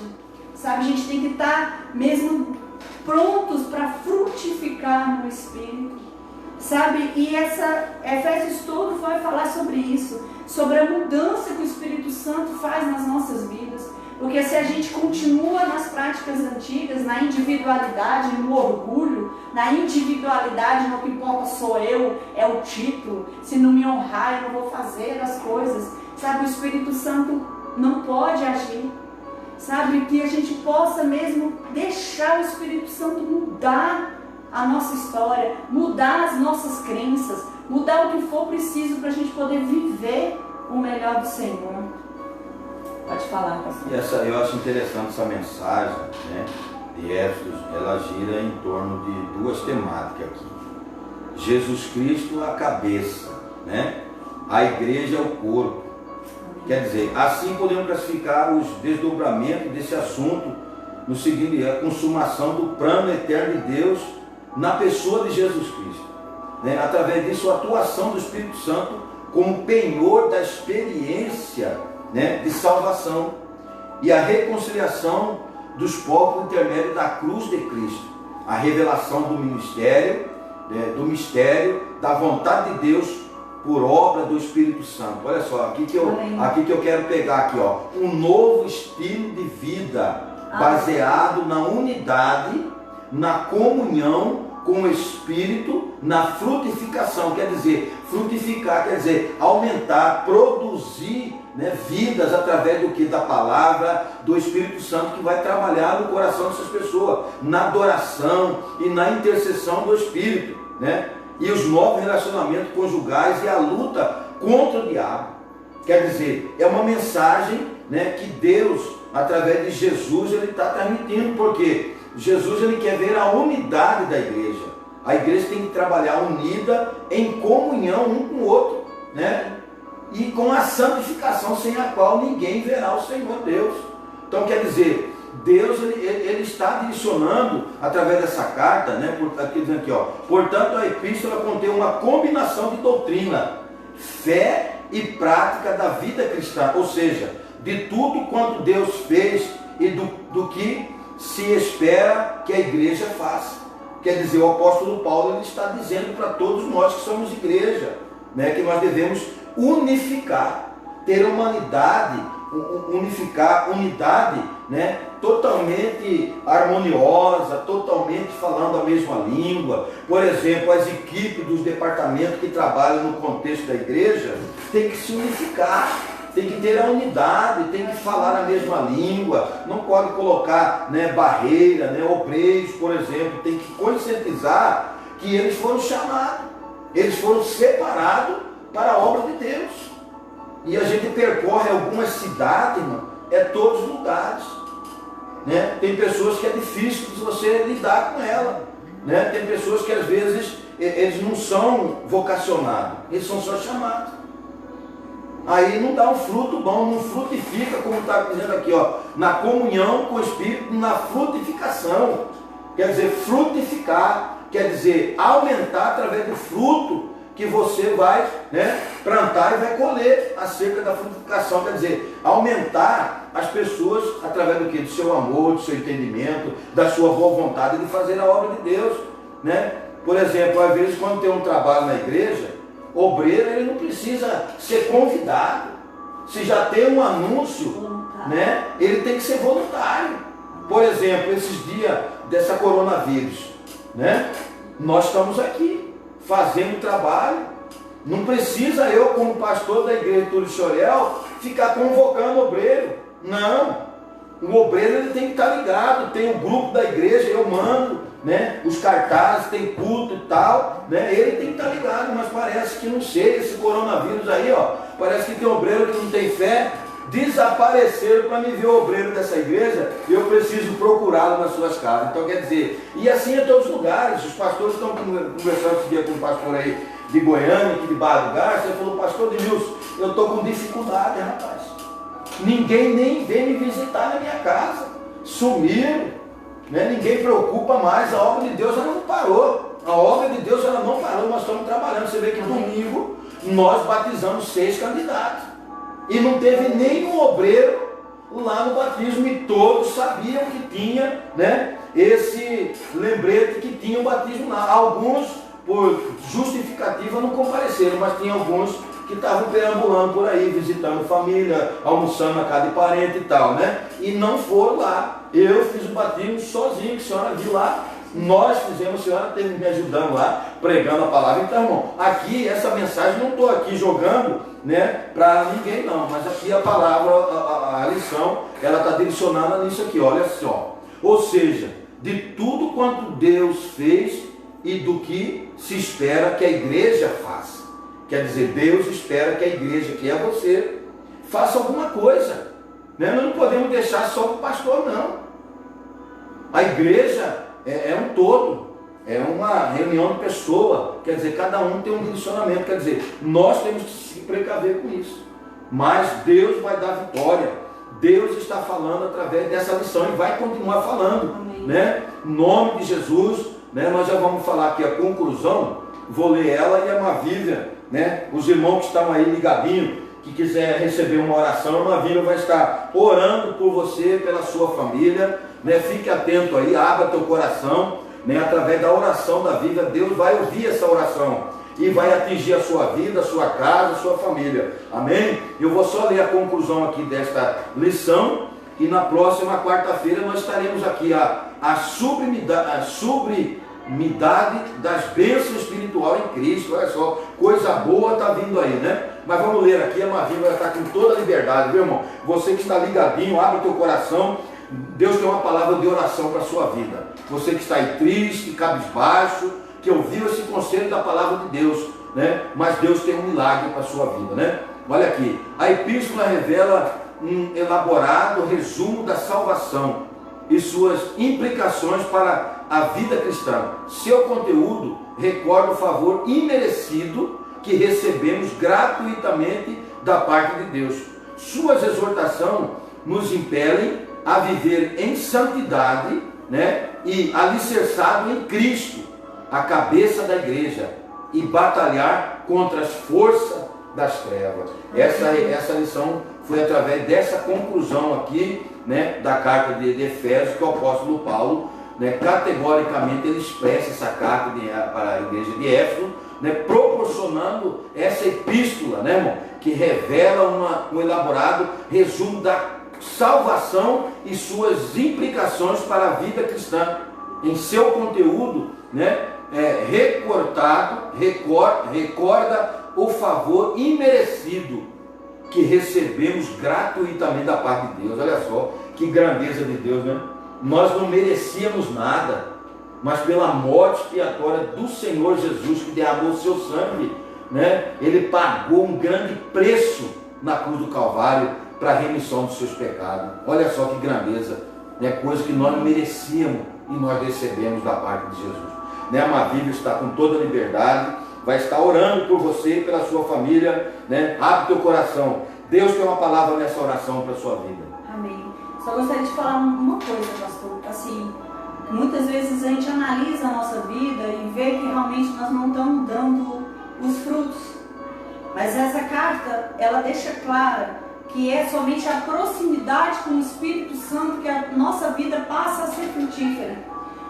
sabe, a gente tem que estar mesmo prontos para frutificar no Espírito, sabe, e Efésios todo vai falar sobre isso, sobre a mudança que o Espírito Santo faz nas nossas vidas, porque se a gente continua nas práticas antigas, na individualidade, no orgulho, na individualidade, no que importa sou eu, é o título, se não me honrar eu não vou fazer as coisas, sabe, o Espírito Santo não pode agir, sabe, que a gente possa mesmo deixar o Espírito Santo mudar a nossa história, mudar as nossas crenças, mudar o que for preciso para a gente poder viver o melhor do Senhor. Pode falar, pastor. Eu acho interessante essa mensagem, né, de Éfeso, ela gira em torno de duas temáticas aqui. Jesus Cristo, a cabeça, né? A igreja é o corpo. Quer dizer, assim podemos classificar os desdobramentos desse assunto no seguinte: a consumação do plano eterno de Deus na pessoa de Jesus Cristo, né? Através disso, a atuação do Espírito Santo como penhor da experiência, né, de salvação e a reconciliação dos povos por intermédio da cruz de Cristo, a revelação do ministério, né, do mistério da vontade de Deus por obra do Espírito Santo. Olha só, aqui que eu quero pegar aqui, ó, um novo estilo de vida baseado na unidade, na comunhão com o Espírito, na frutificação. Quer dizer, frutificar quer dizer aumentar, produzir, né, vidas através do que? Da palavra do Espírito Santo, que vai trabalhar no coração dessas pessoas, na adoração e na intercessão do Espírito, né? E os novos relacionamentos conjugais e a luta contra o diabo. Quer dizer, é uma mensagem, né, que Deus, através de Jesus, ele está transmitindo, porque Jesus, ele quer ver a unidade da igreja. A igreja tem que trabalhar unida, em comunhão um com o outro, né? E com a santificação, sem a qual ninguém verá o Senhor Deus. Então, quer dizer, Deus ele está direcionando através dessa carta, né? Aqui dizendo aqui, ó, portanto, a epístola contém uma combinação de doutrina, fé e prática da vida cristã, ou seja, de tudo quanto Deus fez e do que se espera que a igreja faça. Quer dizer, o apóstolo Paulo ele está dizendo para todos nós que somos igreja, né, que nós devemos unificar, ter humanidade, unificar, unidade, né, totalmente harmoniosa, totalmente falando a mesma língua. Por exemplo, as equipes dos departamentos que trabalham no contexto da igreja têm que se unificar, tem que ter a unidade, tem que falar a mesma língua, não pode colocar, né, barreira, né, obreiros, por exemplo, tem que conscientizar que eles foram chamados, eles foram separados para a obra de Deus. E a gente percorre algumas cidades, irmão, todos os lugares, né? Tem pessoas que é difícil de você lidar com ela, né? Tem pessoas que às vezes eles não são vocacionados, eles são só chamados. Aí não dá um fruto bom, não frutifica, como está dizendo aqui, ó, na comunhão com o Espírito, na frutificação. Quer dizer, frutificar, quer dizer, aumentar através do fruto que você vai, né, plantar e vai colher acerca da frutificação. Quer dizer, aumentar as pessoas através do que? Do seu amor, do seu entendimento, da sua boa vontade de fazer a obra de Deus, né? Por exemplo, às vezes quando tem um trabalho na igreja, obreiro, ele não precisa ser convidado. Se já tem um anúncio, né, ele tem que ser voluntário. Por exemplo, esses dias dessa coronavírus, né, nós estamos aqui fazendo trabalho. Não precisa eu, como pastor da igreja Túlio Chorel, ficar convocando obreiro. Não. O obreiro ele tem que estar ligado. Tem o grupo da igreja, eu mando, né, os cartazes, tem culto e tal, né, ele tem que estar ligado. Mas parece que, não sei, esse coronavírus aí, ó, parece que tem obreiro que não tem fé, desapareceram. Para me ver o obreiro dessa igreja, eu preciso procurá-lo nas suas casas. Então, quer dizer, e assim em todos os lugares. Os pastores estão conversando esse dia com um pastor aí de Goiânia, aqui de Barra do Garça. Ele falou: pastor Denilson, eu estou com dificuldade, rapaz. Ninguém nem vem me visitar na minha casa. Sumiram, né? Ninguém preocupa mais. A obra de Deus ela não parou. A obra de Deus ela não parou. Nós estamos trabalhando. Você vê que domingo nós batizamos 6 candidatos. E não teve nenhum obreiro lá no batismo, e todos sabiam que tinha, né, esse lembrete que tinha o batismo lá. Alguns, por justificativa, não compareceram, mas tinha alguns que estavam perambulando por aí, visitando família, almoçando na casa de parente e tal, né? E não foram lá. Eu fiz o batismo sozinho, que a senhora viu lá. Nós fizemos, a senhora esteve me ajudando lá, pregando a palavra. Então, irmão, aqui essa mensagem, não estou aqui jogando, né, para ninguém não, mas aqui a palavra, a lição, ela está direcionada nisso aqui, olha só. Ou seja, de tudo quanto Deus fez e do que se espera que a igreja faça. Quer dizer, Deus espera que a igreja, que é você, faça alguma coisa, né? Nós não podemos deixar só para o pastor, não. A igreja é um todo, é uma reunião de pessoa, quer dizer, cada um tem um direcionamento, quer dizer, nós temos que se precaver com isso. mas Deus vai dar vitória. Deus está falando através dessa lição e vai continuar falando, né? Em nome de Jesus, né? Nós já vamos falar aqui a conclusão, vou ler ela e a irmã Vivian, né? Os irmãos que estão aí ligadinhos, que quiser receber uma oração, a irmã Vivian vai estar orando por você, pela sua família, né? Fique atento aí, abra teu coração, né? Através da oração da Vivian, Deus vai ouvir essa oração e vai atingir a sua vida, a sua casa, a sua família. Amém? Eu vou só ler a conclusão aqui desta lição e na próxima quarta-feira nós estaremos aqui a sublimidade das bênçãos espirituais em Cristo. Olha só, coisa boa está vindo aí, né? Mas vamos ler aqui, a Mavinha vai estar com toda a liberdade, viu, irmão? Você que está ligadinho, abre o teu coração. Deus tem uma palavra de oração para a sua vida. Você que está aí triste, cabisbaixo, que ouviu esse conselho da palavra de Deus, né? Mas Deus tem um milagre para a sua vida, né? Olha aqui, a epístola revela um elaborado resumo da salvação e suas implicações para a vida cristã. Seu conteúdo recorda o favor imerecido que recebemos gratuitamente da parte de Deus. Suas exortações nos impelem a viver em santidade, né? E alicerçado em Cristo, a cabeça da igreja, e batalhar contra as forças das trevas. Essa lição foi através dessa conclusão aqui, né, da carta de Efésios, que o apóstolo Paulo, né, categoricamente ele expressa essa carta para a igreja de Éfeso, né, proporcionando essa epístola, né, irmão, que revela um elaborado resumo da salvação e suas implicações para a vida cristã. Em seu conteúdo, né, recorda o favor imerecido que recebemos gratuitamente da parte de Deus. Olha só que grandeza de Deus, né? Nós não merecíamos nada, mas pela morte expiatória do Senhor Jesus, que derramou o seu sangue, né? Ele pagou um grande preço na cruz do Calvário para a remissão dos seus pecados. Olha só que grandeza, né? Coisa que nós não merecíamos e nós recebemos da parte de Jesus, né? A Mavília está com toda a liberdade, vai estar orando por você e pela sua família, né? Abre teu coração. Deus tem uma palavra nessa oração para a sua vida. Amém. Só gostaria de falar uma coisa, pastor. Assim, muitas vezes a gente analisa a nossa vida e vê que realmente nós não estamos dando os frutos. Mas essa carta, ela deixa clara que é somente a proximidade com o Espírito Santo que a nossa vida passa a ser frutífera.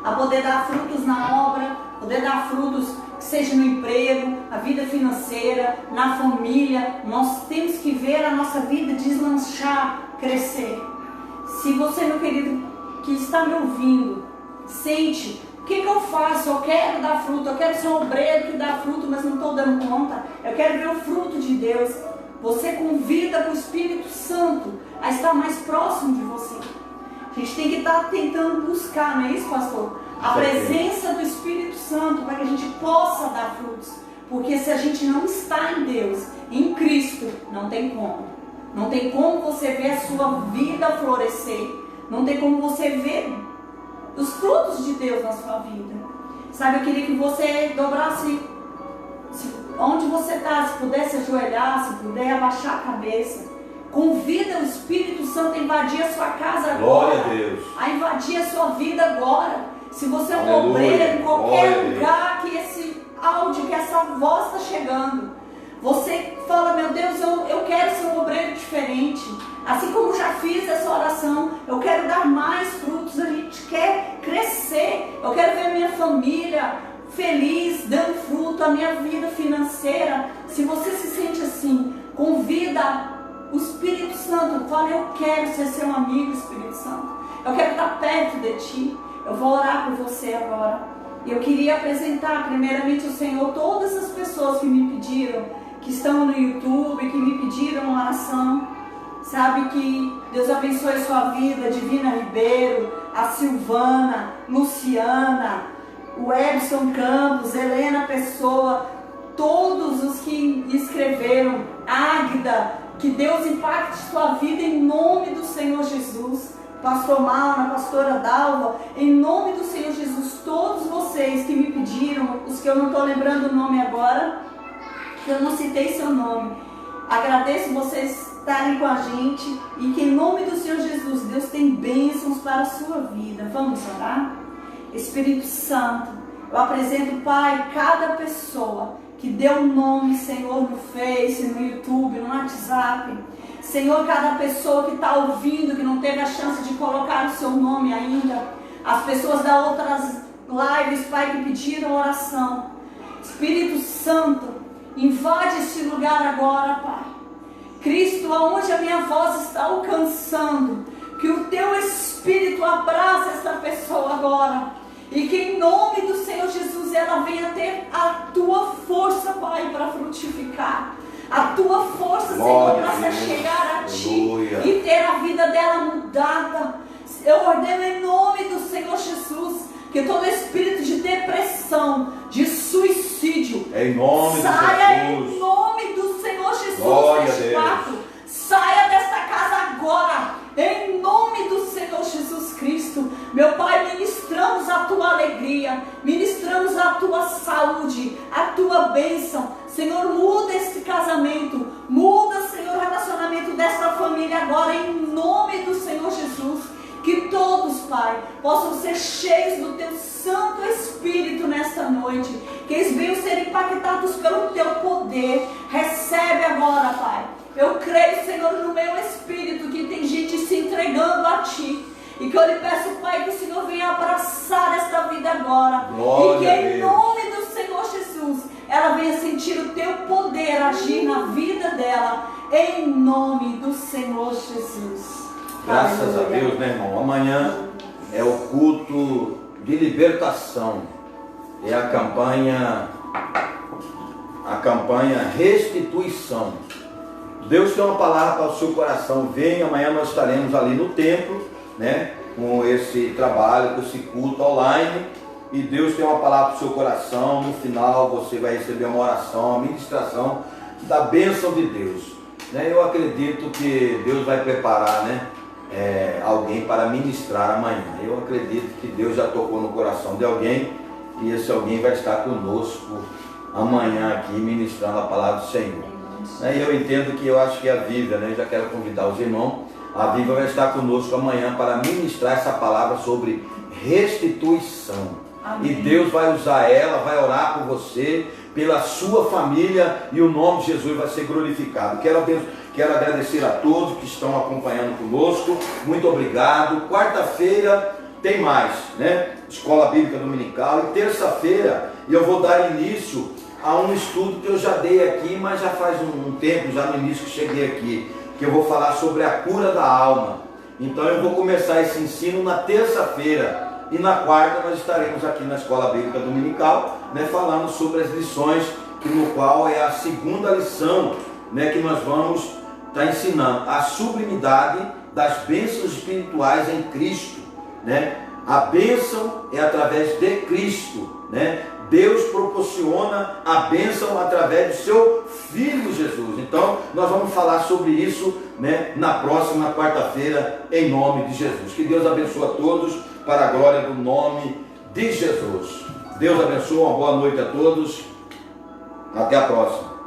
A poder dar frutos na obra, poder dar frutos que seja no emprego, a vida financeira, na família. Nós temos que ver a nossa vida deslanchar, crescer. Se você, meu querido, que está me ouvindo, sente, o que eu faço? Eu quero dar fruto, eu quero ser um obreiro que dá fruto, mas não estou dando conta. Eu quero ver o fruto de Deus. Você convida o Espírito Santo a estar mais próximo de você. A gente tem que estar tentando buscar, não é isso, pastor? A presença do Espírito Santo para que a gente possa dar frutos. Porque se a gente não está em Deus, em Cristo, não tem como. Não tem como você ver a sua vida florescer. Não tem como você ver os frutos de Deus na sua vida. Sabe, eu queria que você dobrasse, onde você está, se puder se ajoelhar, se puder abaixar a cabeça. Convida o Espírito Santo a invadir a sua casa agora. Glória a Deus. A invadir a sua vida agora. Se você é um Aleluia. obreiro em qualquer Glória lugar que esse áudio, que essa voz está chegando, você fala, meu Deus, eu quero ser um obreiro diferente. Assim como já fiz essa oração, eu quero dar mais frutos, a gente quer crescer. Eu quero ver a minha família feliz, dando fruto, a minha vida financeira. Se você se sente assim, convida o Espírito Santo, fala, eu quero ser seu amigo, Espírito Santo. Eu quero estar perto de ti. Eu vou orar por você agora. Eu queria apresentar primeiramente ao Senhor todas as pessoas que me pediram, que estão no YouTube, que me pediram uma oração. Sabe, que Deus abençoe sua vida, Divina Ribeiro, a Silvana, Luciana, o Edson Campos, Helena Pessoa, todos os que escreveram, Águida, que Deus impacte sua vida em nome do Senhor Jesus. Pastor Mauna, pastora Dalva, em nome do Senhor Jesus, todos vocês que me pediram, os que eu não estou lembrando o nome agora, que eu não citei seu nome, Agradeço vocês estarem com a gente e que em nome do Senhor Jesus, Deus tem bênçãos para a sua vida. Vamos orar? Espírito Santo, eu apresento, Pai, cada pessoa que deu um nome, Senhor, no Face, no YouTube, no WhatsApp. Senhor, cada pessoa que está ouvindo, que não teve a chance de colocar o seu nome ainda. As pessoas das outras lives, Pai, que pediram oração. Espírito Santo, invade esse lugar agora, Pai. Cristo, aonde a minha voz está alcançando, que o Teu Espírito abraça essa pessoa agora. E que em nome do Senhor Jesus ela venha ter a Tua força, Pai, para frutificar. A Tua força, Senhor, para se chegar a Ti e ter a vida dela mudada. Eu ordeno em nome do Senhor Jesus que todo espírito de depressão, de suicídio, em nome saia de Jesus. Em nome do Senhor Jesus. Glória deste quarto. Saia desta casa agora, em nome do Senhor Jesus Cristo. Meu Pai, ministramos a Tua alegria, ministramos a Tua saúde, a Tua bênção. Senhor, muda este casamento, muda, Senhor, o relacionamento desta família agora, em nome do Senhor Jesus. Que todos, Pai, possam ser cheios do Teu Santo Espírito nesta noite. Que eles venham ser impactados pelo Teu poder. Recebe agora, Pai. Eu creio, Senhor, no meu espírito que tem gente se entregando a Ti. E que eu lhe peço, Pai, que o Senhor venha abraçar esta vida agora. Glória e que em nome do Senhor Jesus, ela venha sentir o Teu poder agir na vida dela. Em nome do Senhor Jesus. Graças a Deus, né, irmão? Amanhã é o culto de libertação. É a campanha Restituição. Deus tem uma palavra para o seu coração. Venha, amanhã nós estaremos ali no templo, né, com esse trabalho, com esse culto online. E Deus tem uma palavra para o seu coração. No final você vai receber uma oração, uma ministração da bênção de Deus, né? Eu acredito que Deus vai preparar, né, alguém para ministrar amanhã. Eu acredito que Deus já tocou no coração de alguém e esse alguém vai estar conosco amanhã aqui ministrando a palavra do Senhor. E eu entendo que eu acho que a Viva, né, eu já quero convidar os irmãos, a Viva vai estar conosco amanhã para ministrar essa palavra sobre restituição. Amém. E Deus vai usar ela, vai orar por você, pela sua família, e o nome de Jesus vai ser glorificado. Quero agradecer a todos que estão acompanhando conosco. Muito obrigado. Quarta-feira tem mais, né? Escola Bíblica Dominical. E terça-feira eu vou dar início a um estudo que eu já dei aqui, mas já faz um tempo, já no início que cheguei aqui, que eu vou falar sobre a cura da alma. Então eu vou começar esse ensino na terça-feira. E na quarta nós estaremos aqui na Escola Bíblica Dominical, né, falando sobre as lições, no qual é a segunda lição, né, que nós vamos estar ensinando a sublimidade das bênçãos espirituais em Cristo, né? A bênção é através de Cristo, né? Deus proporciona a bênção através do seu Filho Jesus. Então nós vamos falar sobre isso, né, na próxima quarta-feira, em nome de Jesus. Que Deus abençoe a todos, para a glória do nome de Jesus. Deus abençoe, uma boa noite a todos. Até a próxima.